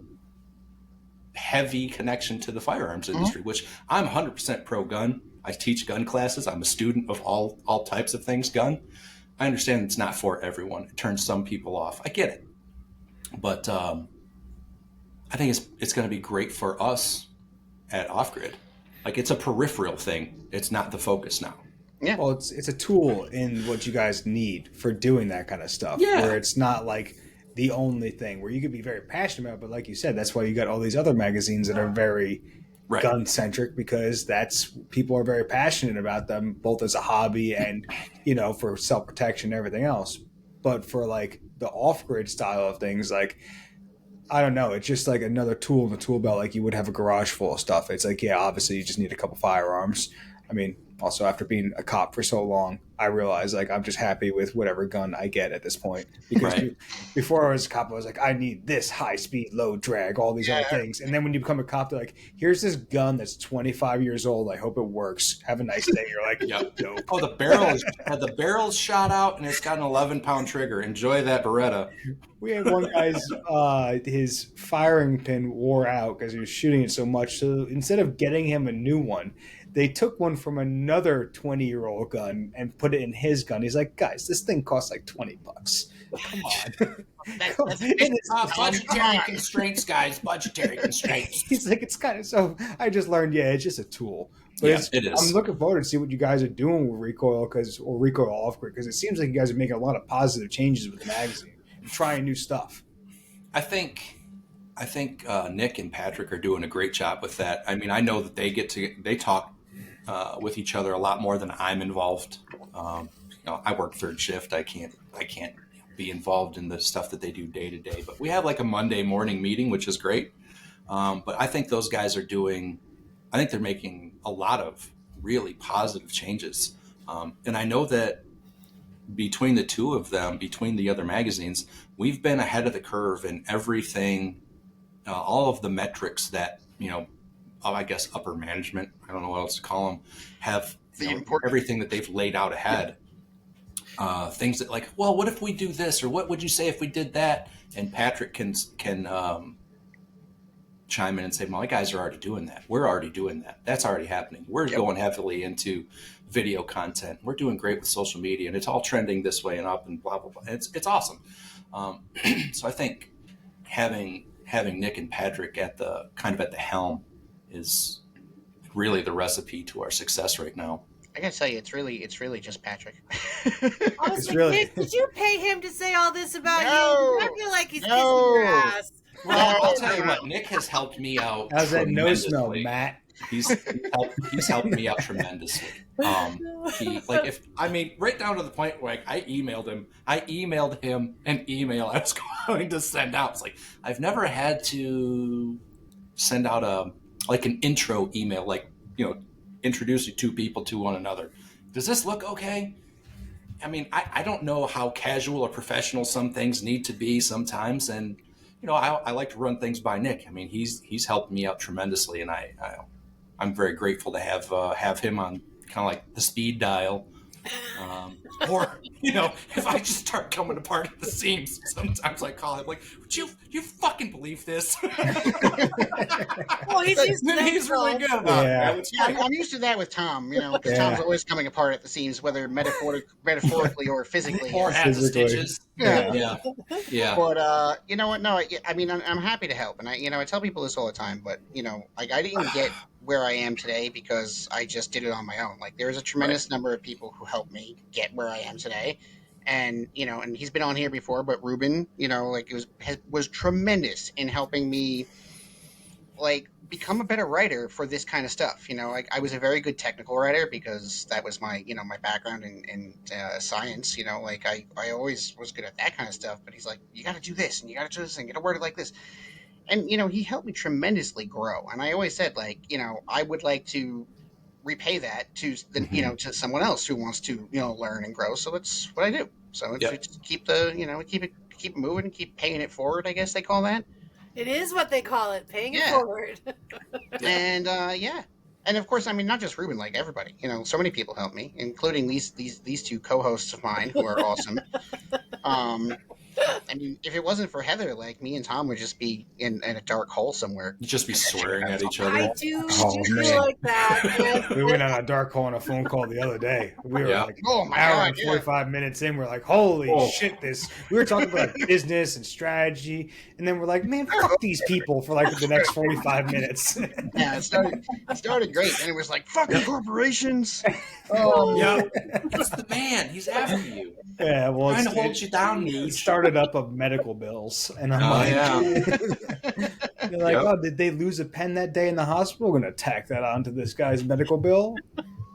heavy connection to the firearms industry, which I'm 100% pro gun. I teach gun classes. I'm a student of all types of things gun. I understand it's not for everyone. It turns some people off. I get it. But I think it's going to be great for us at Off Grid. Like, it's a peripheral thing. It's not the focus now. Yeah. Well, it's a tool in what you guys need for doing that kind of stuff. Yeah. Where it's not like the only thing where you could be very passionate about, but like you said, that's why you got all these other magazines that are very gun centric, because people are very passionate about them, both as a hobby and, for self protection and everything else. But for like the off grid style of things, like, I don't know, it's just like another tool in the tool belt. Like, you would have a garage full of stuff. It's like, yeah, obviously you just need a couple firearms. I mean, also, after being a cop for so long, I realize, like, I'm just happy with whatever gun I get at this point. Because before I was a cop, I was like, I need this high speed, low drag, all these other things. And then when you become a cop, they're like, here's this gun that's 25 years old. I hope it works. Have a nice day. You're like, nope. Oh, the barrel's shot out, and it's got an 11-pound trigger. Enjoy that Beretta. We had one guy's his firing pin wore out because he was shooting it so much. So instead of getting him a new one, they took one from another 20-year-old gun and put it in his gun. He's like, guys, this thing costs like $20. Come on. Budgetary constraints, guys. Budgetary constraints. He's like, it's kind of so. I just learned, it's just a tool. But it is. I'm looking forward to see what you guys are doing with Recoil or Recoil Off Grid, because it seems like you guys are making a lot of positive changes with the magazine, trying new stuff. I think Nick and Patrick are doing a great job with that. I mean, I know that they talk with each other a lot more than I'm involved. I work third shift. I can't be involved in the stuff that they do day to day. But we have like a Monday morning meeting, which is great. But I think those guys are they're making a lot of really positive changes. And I know that between the two of them, between the other magazines, we've been ahead of the curve in everything, all of the metrics that, I guess upper management, I don't know what else to call them, have everything that they've laid out ahead. Things that like, well, what if we do this? Or what would you say if we did that? And Patrick can chime in and say, well, my guys are already doing that. We're already doing that. That's already happening. We're going heavily into video content. We're doing great with social media, and it's all trending this way and up and blah, blah, blah. It's awesome. So I think having Nick and Patrick at the helm is really the recipe to our success right now. I gotta tell you, it's really just Patrick. I was like, Nick, did you pay him to say all this about you? I feel like he's kissing your ass. Well, I'll tell you what, Nick has helped me out. How's that nose smell, Matt? He's helped me out tremendously. Right down to the point where I emailed him an email I was going to send out. It's like, I've never had to send out an intro email, introducing two people to one another. Does this look okay? I mean, I don't know how casual or professional some things need to be sometimes, and I like to run things by Nick. I mean, he's helped me out tremendously, and I'm very grateful to have him on kind of like the speed dial. Or if I just start coming apart at the seams, sometimes I call him like, "Would you fucking believe this?" Well, he's really good about it. I'm used to that with Tom, because Tom's always coming apart at the seams, whether metaphorically or physically, or at the stitches. Yeah. But you know what? No, I mean, I'm happy to help, and I tell people this all the time. But I didn't get where I am today because I just did it on my own. Like, there's a tremendous number of people who helped me get where I am today, and and he's been on here before. But Ruben, was tremendous in helping me, become a better writer for this kind of stuff. I was a very good technical writer because that was my my background in science. I always was good at that kind of stuff. But he's like, you got to do this and you got to do this and you got to word it like this. And he helped me tremendously grow. And I always said, I would like to repay that to the to someone else who wants to learn and grow. So that's what I do. So it's just keep keep it moving and keep paying it forward, I guess they call that. It is what they call it, paying it forward. And and of course, I mean, not just Ruben, like everybody. So many people help me, including these two co-hosts of mine who are awesome. I mean, if it wasn't for Heather, me and Tom would just be in a dark hole somewhere. You'd just be swearing at each other. I do feel like that. We went on a dark hole on a phone call the other day. We were my hour God, and 45 minutes in. We're like, holy shit, we were talking about business and strategy. And then we're like, man, fuck these people for the next 45 minutes. Yeah, it started great. And it was like, fucking corporations. That's the man. He's after you. Yeah, well, trying to hold you down, It dude. started up of medical bills, and I'm they're like, oh, did they lose a pen that day in the hospital? We're going to tack that onto this guy's medical bill,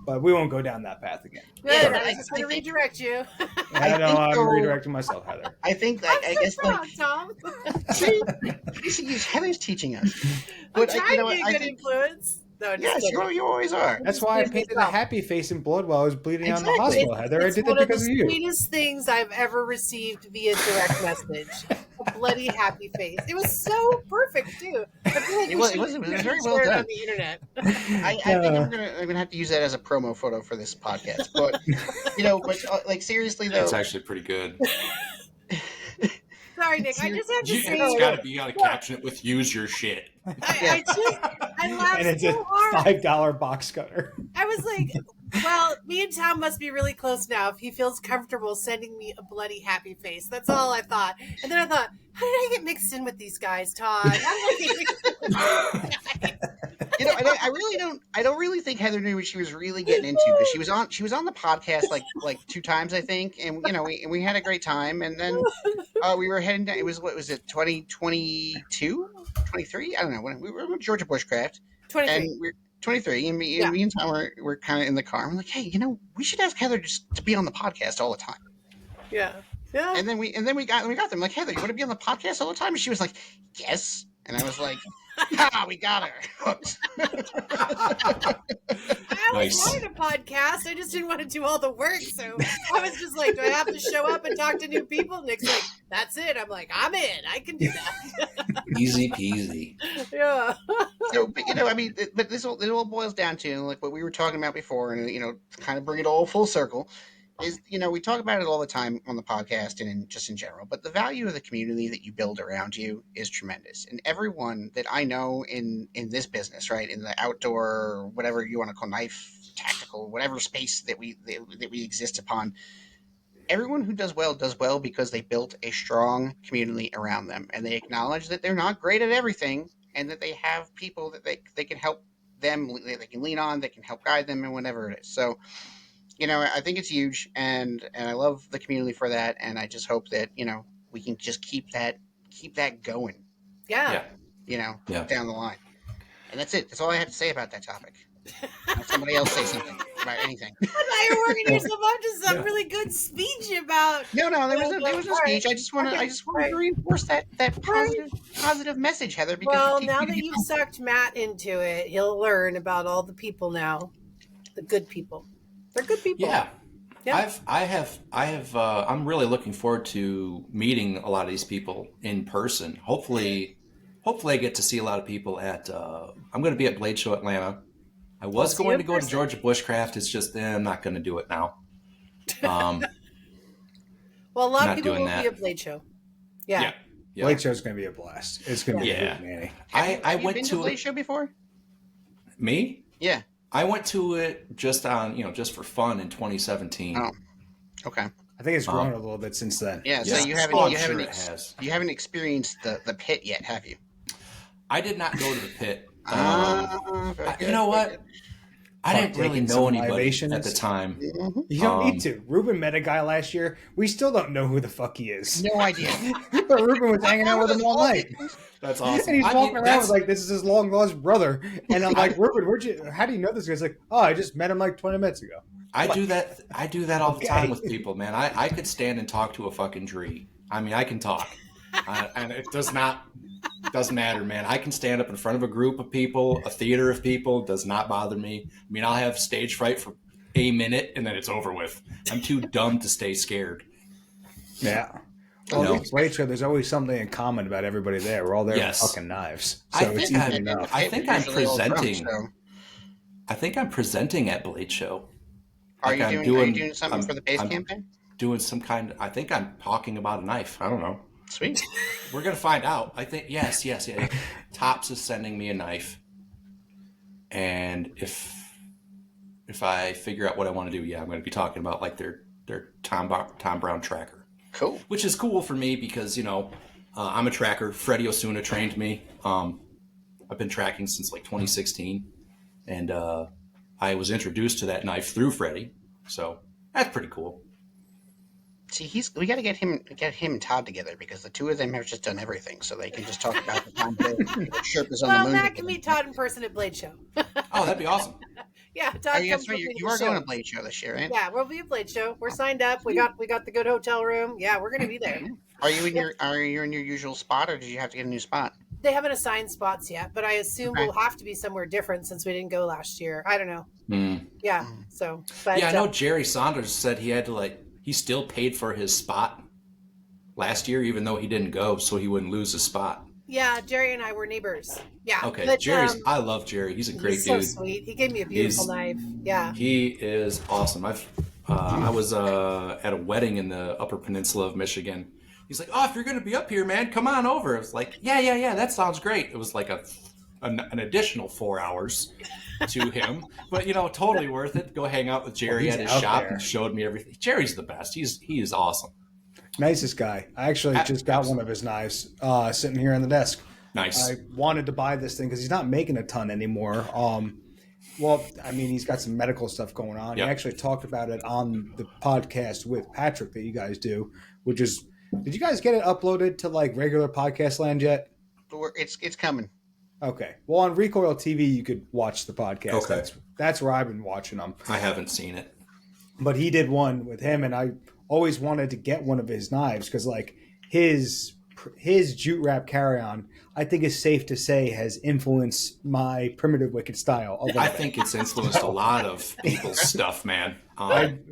but we won't go down that path again. Good. I was just going to redirect you. I know. I'm redirecting myself, Heather. I think, I guess, Tom. See, Heather's teaching us. I'm trying to be a good influence. No, yes, you always are. That's why I painted a happy face in blood while I was bleeding out in the hospital, Heather. I did it because of you. It's one of the sweetest things I've ever received via direct message. A bloody happy face. It was so perfect too. I feel like it was very well done on the internet. I think I'm gonna have to use that as a promo photo for this podcast. But seriously though, it's actually pretty good. Sorry, Nick. I just have to say, it's got to be. You got to caption it with "use your shit." I laughed and it's so hard. $5 box cutter. I was like, well, me and Tom must be really close now if he feels comfortable sending me a bloody happy face. That's all I thought. And then I thought, how did I get mixed in with these guys, Todd? I don't really think Heather knew what she was really getting into, because she was on the podcast like 2 times, I think, and we had a great time, and then we were heading down. What was it, 2022, 23? I don't know, when we were with Georgia Bushcraft, 23. and we're 23, and me and Tom were kind of in the car. I'm like, hey, we should ask Heather just to be on the podcast all the time. Yeah. And then we got them. I'm like, Heather, you want to be on the podcast all the time? And she was like, yes. And I was like, we got her. I always wanted a podcast. I just didn't want to do all the work. So I was just like, do I have to show up and talk to new people? Nick's like, that's it. I'm like, I'm in. I can do that. Easy peasy. Yeah. So, but it all boils down to like what we were talking about before, and kind of bring it all full circle. Is we talk about it all the time on the podcast and just in general, but the value of the community that you build around you is tremendous. And everyone that I know in this business, right, in the outdoor, whatever you want to call, knife, tactical, whatever space that we exist upon, everyone who does well because they built a strong community around them, and they acknowledge that they're not great at everything, and that they have people that they can help them, they can lean on, they can help guide them, and whatever it is. So. I think it's huge, and I love the community for that, and I just hope that we can just keep that going. Yeah. Down the line. And that's it. That's all I have to say about that topic. Let somebody else say something about anything. I thought you were working yourself up to some really good speech about. No, there was no speech. I just want to reinforce that positive message, Heather. Because now that you've sucked Matt into it, he'll learn about all the people now, the good people. They're good people. Yeah. I'm really looking forward to meeting a lot of these people in person. Hopefully I get to see a lot of people at. I'm going to be at Blade Show Atlanta. I was going to go to Georgia Bushcraft. It's just I'm not going to do it now. Well, a lot of people will be at Blade Show. Yeah. Blade Show is going to be a blast. It's going to be Manny. I went to Blade Show before. Me? Yeah. I went to it just for fun in 2017. Oh, okay. I think it's grown a little bit since then. Yeah. So you haven't experienced the pit yet, have you? I did not go to the pit. You know what? I didn't really know anybody at the time. Mm-hmm. You don't need to. Ruben met a guy last year. We still don't know who the fuck he is. No idea. But Ruben was hanging out with him all night. That's awesome. And he's walking around with like, this is his long lost brother. And I'm like, Ruben, how do you know this guy? He's like, oh, I just met him like 20 minutes ago. I do that all the time with people, man. I could stand and talk to a fucking tree. I mean, I can talk. And it doesn't matter, man. I can stand up in front of a group of people, a theater of people. It does not bother me. I mean, I'll have stage fright for a minute and then it's over with. I'm too dumb to stay scared. Yeah. Well, Blade Show, there's always something in common about everybody there. We're all there with fucking knives. So it's easy enough. I think I'm presenting. I think I'm presenting at Blade Show. Are you doing something for the base campaign? Doing some kind. I think I'm talking about a knife. I don't know. Sweet. We're gonna find out. I think yes. Tops is sending me a knife, and if I figure out what I want to do, I'm going to be talking about like their Tom Brown tracker. Cool. Which is cool for me because I'm a tracker. Freddie Osuna trained me. I've been tracking since like 2016, and I was introduced to that knife through Freddie, so that's pretty cool. See, we got to get him and Todd together because the two of them have just done everything, so they can just talk about the time Sherpas on the moon. Matt can meet Todd in person at Blade Show. Oh, that'd be awesome. Yeah, Todd. You are going to Blade Show this year, right? Yeah, we'll be at Blade Show. We're signed up. We got the good hotel room. Yeah, we're going to be there. Are you in your usual spot, or did you have to get a new spot? They haven't assigned spots yet, but I assume we'll have to be somewhere different since we didn't go last year. I don't know. Yeah. So. But, I know Jerry Saunders said he had to he still paid for his spot last year, even though he didn't go, so he wouldn't lose his spot. Yeah, Jerry and I were neighbors. Yeah. Okay, but, I love Jerry. He's a great dude. He's so sweet. He gave me a beautiful knife. Yeah. He is awesome. I was at a wedding in the Upper Peninsula of Michigan. He's like, oh, if you're going to be up here, man, come on over. I was like, yeah, that sounds great. It was like an additional 4 hours to him, but totally worth it. Go hang out with Jerry at his shop and showed me everything. Jerry's the best. He is awesome. Nicest guy. I actually just got one of his knives sitting here on the desk. Nice. I wanted to buy this thing because he's not making a ton anymore. Well, I mean, he's got some medical stuff going on. Yep. He actually talked about it on the podcast with Patrick that you guys do, which is, did you guys get it uploaded to like regular podcast land yet? It's coming. Okay. Well, on Recoil TV, you could watch the podcast. Okay. That's where I've been watching them. I haven't seen it. But he did one with him, and I always wanted to get one of his knives because, like, his jute wrap carry-on, I think is safe to say, has influenced my primitive wicked style. I think it's influenced a lot of people's stuff, man.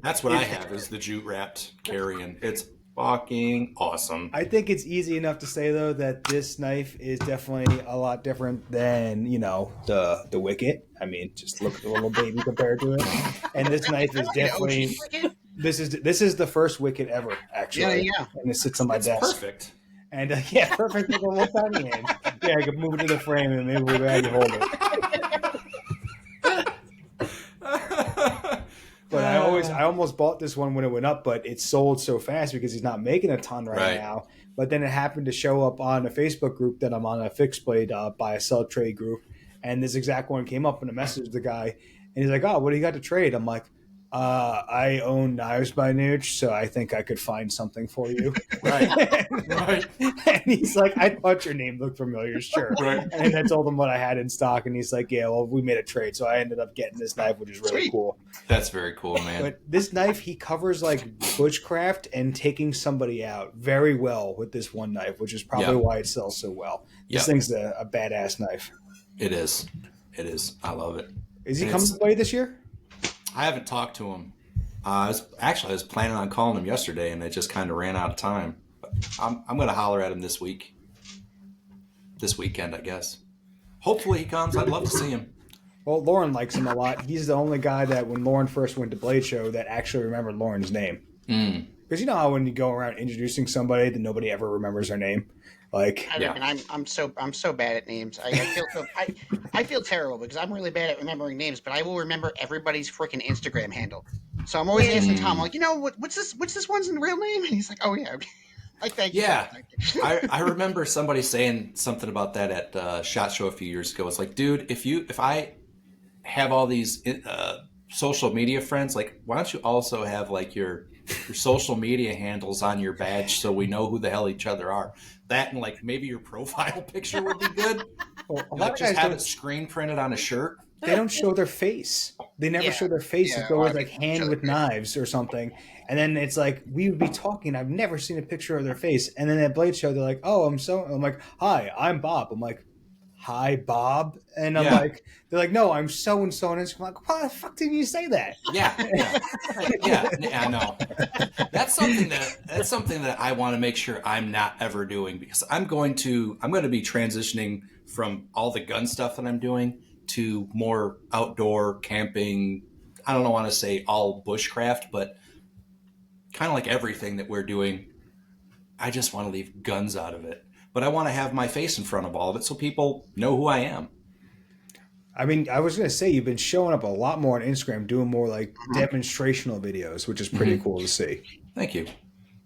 That's what I have is the jute wrapped carry-on. It's fucking awesome. I think it's easy enough to say though that this knife is definitely a lot different than the Wicket. I mean, just look at the little baby compared to it. And this knife is definitely this is the first Wicket ever actually. Yeah. And it sits on my desk. Perfect. And perfect with a little tiny hand. Yeah, I can move it to the frame and maybe we'll have you hold it. But I almost bought this one when it went up, but it sold so fast because he's not making a ton right now. But then it happened to show up on a Facebook group that I'm on, a fixed blade buy a sell trade group, and this exact one came up and I messaged the guy, and he's like, "Oh, what do you got to trade?" I'm like, I own Knives by Nooch, so I think I could find something for you. Right. Right. And he's like, I thought your name looked familiar, sure. Right. And I told him what I had in stock, and he's like, yeah, well, we made a trade, so I ended up getting this knife, which is really Sweet. cool. That's very cool, man. But this knife, he covers like bushcraft and taking somebody out very well with this one knife, which is probably why it sells so well. This thing's a badass knife. It is. It is. I love it. Is he coming to play this year? I haven't talked to him. I was planning on calling him yesterday, and it just kind of ran out of time. But I'm going to holler at him this weekend, I guess. Hopefully he comes. I'd love to see him. Well, Lauren likes him a lot. He's the only guy that when Lauren first went to Blade Show that actually remembered Lauren's name. Because you know how when you go around introducing somebody that nobody ever remembers their name? Like, I'm so bad at names. I feel terrible because I'm really bad at remembering names, but I will remember everybody's freaking Instagram handle. So I'm always asking Tom, like, what's this one's real name? And he's like, oh yeah. Like, thank you. Yeah. I remember somebody saying something about that at SHOT Show a few years ago. It's like, dude, if I have all these social media friends, like, why don't you also have like your social media handles on your badge so we know who the hell each other are? That and like maybe your profile picture would be good. Well, a lot like of just guys have it screen printed on a shirt. They don't show their face. They never show their face. It's always like hand with knives or something. And then it's like, we would be talking. I've never seen a picture of their face. And then at Blade Show, they're like, oh, I'm like, hi, I'm Bob. I'm like, hi, Bob. And I'm like, they're like, no, I'm so-and-so. And I'm like, why the fuck didn't you say that? Yeah, I know. That's something that I want to make sure I'm not ever doing, because I'm going to be transitioning from all the gun stuff that I'm doing to more outdoor camping. I don't want to say all bushcraft, but kind of like everything that we're doing. I just want to leave guns out of it, but I want to have my face in front of all of it so people know who I am. I mean, I was going to say, you've been showing up a lot more on Instagram, doing more like demonstrational videos, which is pretty cool to see. Thank you.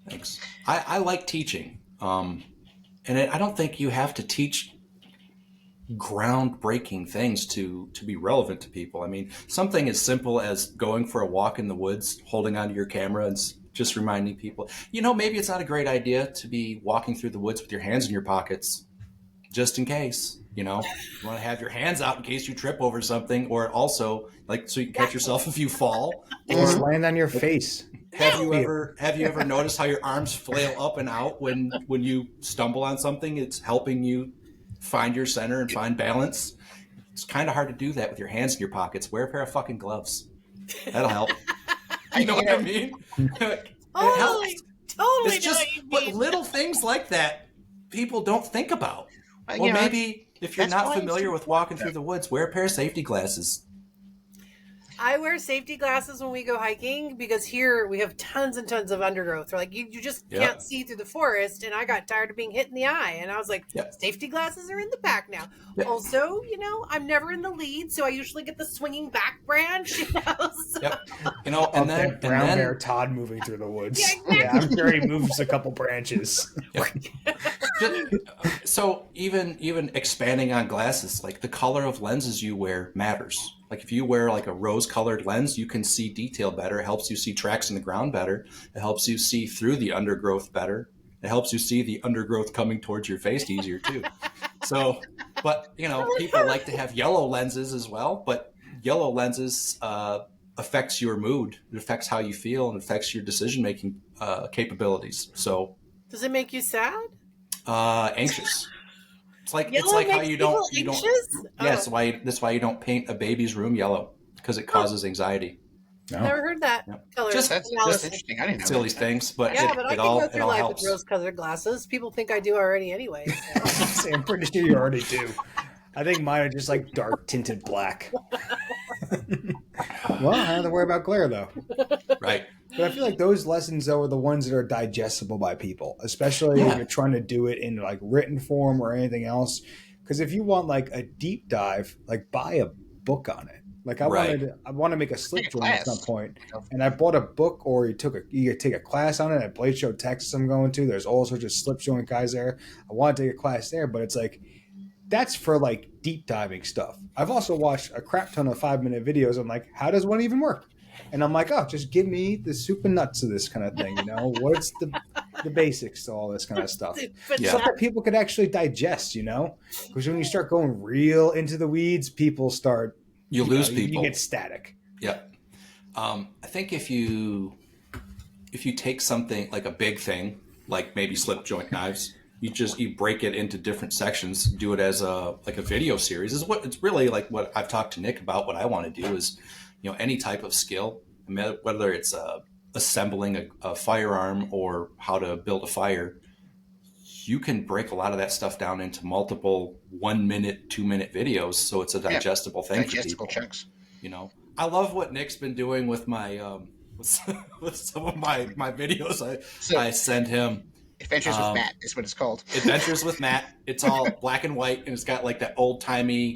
Thanks. I like teaching. And I don't think you have to teach groundbreaking things to be relevant to people. I mean, something as simple as going for a walk in the woods, holding onto your camera and just reminding people, maybe it's not a great idea to be walking through the woods with your hands in your pockets, just in case. You want to have your hands out in case you trip over something, or also like so you can catch yourself if you fall. Or just land on your face. Have you ever noticed how your arms flail up and out when you stumble on something? It's helping you find your center and find balance. It's kind of hard to do that with your hands in your pockets. Wear a pair of fucking gloves. That'll help. You know what I mean? It helps. Totally. It's just, but little things like that people don't think about. Well, maybe if you're not familiar with walking through the woods, wear a pair of safety glasses. I wear safety glasses when we go hiking because here we have tons and tons of undergrowth. Like you just can't see through the forest, and I got tired of being hit in the eye, and I was like, safety glasses are in the back now. Also, I'm never in the lead, so I usually get the swinging back branch. So. And then brown bear Todd moving through the woods. Yeah, I'm sure he moves a couple branches. So even expanding on glasses, like the color of lenses you wear matters. Like if you wear like a rose-colored lens, you can see detail better. It helps you see tracks in the ground better. It helps you see through the undergrowth better. It helps you see the undergrowth coming towards your face easier too. So, but people like to have yellow lenses as well. But yellow lenses affects your mood. It affects how you feel and affects your decision-making capabilities. So, does it make you sad? Anxious. It's like how you don't. That's why you don't paint a baby's room yellow, because it causes anxiety. No. Never heard that. No. Just interesting. I didn't know silly things, but but I can go through life with rose-colored glasses. People think I do already anyway. So. I'm pretty sure you already do. I think mine are just like dark tinted black. Well, I don't have to worry about glare though. Right. But I feel like those lessons though are the ones that are digestible by people, especially when you're trying to do it in like written form or anything else. Because if you want like a deep dive, like buy a book on it. Like I want to make a slip joint at some point, and I bought a book, or you take a class on it at Blade Show, Texas. I'm going to. There's all sorts of slip joint guys there. I want to take a class there, but it's like that's for like deep diving stuff. I've also watched a crap ton of 5-minute videos. I'm like, how does one even work? And I'm like, oh, just give me the soup and nuts of this kind of thing. What's the basics to all this kind of stuff? Stuff that people could actually digest, because when you start going real into the weeds, people start, you lose people. You get static. Yeah. I think if you take something like a big thing, like maybe slip joint knives, you break it into different sections, do it as a video series. Is what it's really like. What I've talked to Nick about. What I want to do is, any type of skill, whether it's assembling a firearm or how to build a fire, you can break a lot of that stuff down into multiple 1 minute, 2 minute videos, so it's a digestible thing for people. Chunks. I love what Nick's been doing with my with some of my videos. I send him. Adventures with Matt is what it's called. Adventures with Matt. It's all black and white, and it's got like that old timey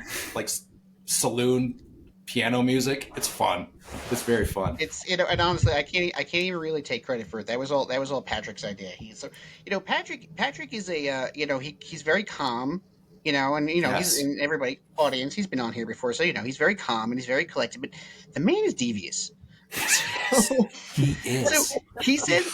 saloon piano music. It's fun. It's very fun. It's and honestly, I can't even really take credit for it. That was all Patrick's idea. Patrick is a he's very calm. And Yes. he's in everybody audience. He's been on here before, so he's very calm and he's very collected. But the man is devious. He is. So he says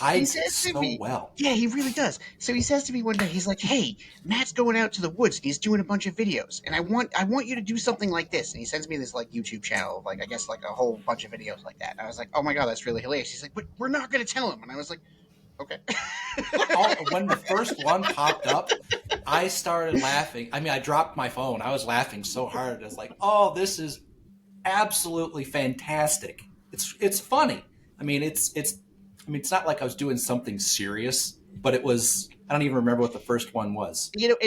so well. Yeah, he really does. So he says to me one day, he's like, "Hey, Matt's going out to the woods and he's doing a bunch of videos, and I want you to do something like this." And he sends me this YouTube channel, I guess a whole bunch of videos like that. And I was like, "Oh my god, that's really hilarious." He's like, "But we're not going to tell him." And I was like, "Okay." When the first one popped up, I started laughing. I mean, I dropped my phone. I was laughing so hard. I was like, "Oh, this is absolutely fantastic." It's funny. I mean, it's not like I was doing something serious, but it was. I don't even remember what the first one was. It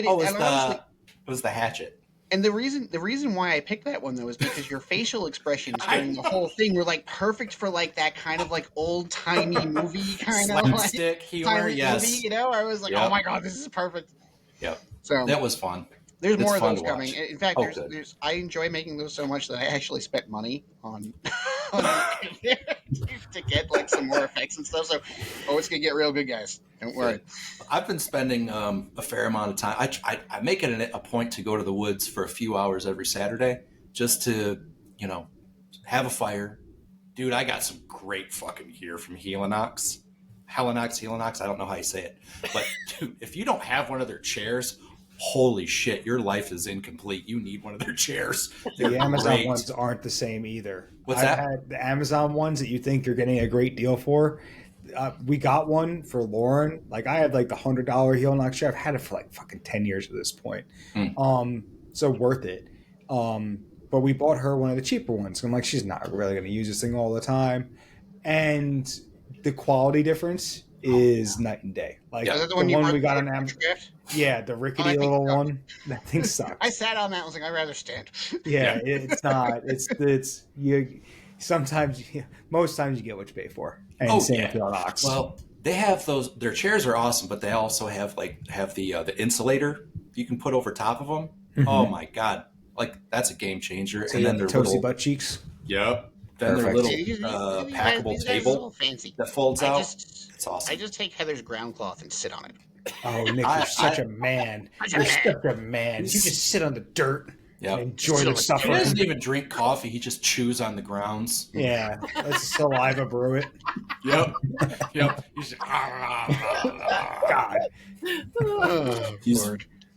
was the hatchet. And the reason why I picked that one though is because your facial expressions during the whole thing were perfect for that kind of old timey movie kind of slapstick humor. Yes, movie, I was like, "Oh my god, this is perfect." Yep. So that was fun. There's more of fun those to coming. watch. In fact, there's I enjoy making those so much that I actually spent money on to get some more effects and stuff. So, it's gonna get real good, guys. Don't worry. I've been spending a fair amount of time. I make it a point to go to the woods for a few hours every Saturday just to have a fire. Dude, I got some great fucking gear from Helinox. I don't know how you say it, but dude, if you don't have one of their chairs, holy shit, your life is incomplete. You need one of their chairs. The Amazon ones aren't the same either. What's that? Had the Amazon ones that you think you're getting a great deal for. We got one for Lauren. I had the $100 Helinox chair. I've had it for fucking 10 years at this point. So worth it. But we bought her one of the cheaper ones. I'm like, she's not really going to use this thing all the time. And the quality difference is night and day. Is that the one we got on Amazon. Yeah, the rickety little one. That thing sucks. I sat on that and was like, I'd rather stand. Yeah, it's not. It's you. Sometimes, most times you get what you pay for. And same with the Ox. Well, they have those. Their chairs are awesome, but they also have the insulator you can put over top of them. Mm-hmm. Oh my god, that's a game changer. So and then their toasty little butt cheeks. Yep. Then their little packable table that folds out. It's awesome. I just take Heather's ground cloth and sit on it. Oh, Nick, you're such a man. You're such a man. You just sit on the dirt and enjoy the suffering. He doesn't even drink coffee. He just chews on the grounds. Yeah. Let's saliva brew it. Yep. He's just, God. He's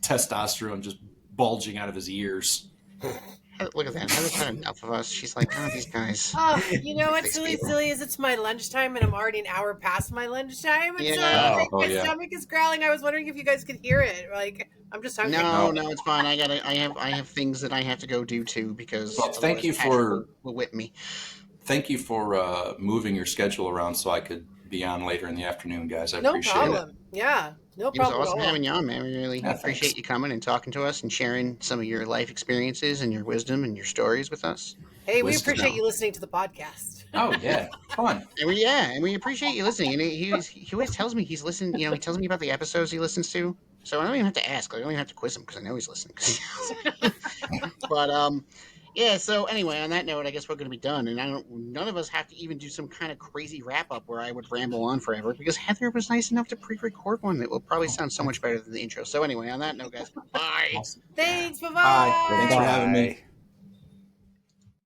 testosterone just bulging out of his ears. Look at that. Heather's had enough of us. She's like, these guys. Oh, you know what's really silly is it's my lunchtime and I'm already an hour past my lunchtime. And so my stomach is growling. I was wondering if you guys could hear it. I'm just hungry. No, it's fine. I have things that I have to go do too because thank you for will whip me. Thank you for moving your schedule around so I could be on later in the afternoon, guys. I appreciate it. Yeah. No problem. It was awesome having you on, man. We really appreciate you coming and talking to us and sharing some of your life experiences and your wisdom and your stories with us. Hey, we appreciate you listening to the podcast. Oh yeah, fun. And we appreciate you listening. And he always tells me he's listened. He tells me about the episodes he listens to. So I don't even have to ask. I don't even have to quiz him because I know he's listening. But yeah. So anyway, on that note, I guess we're going to be done. And none of us have to even do some kind of crazy wrap up where I would ramble on forever because Heather was nice enough to pre-record one that will probably sound so much better than the intro. So anyway, on that note, guys, bye. Awesome. Thanks. Bye-bye. Bye. Thanks for having me.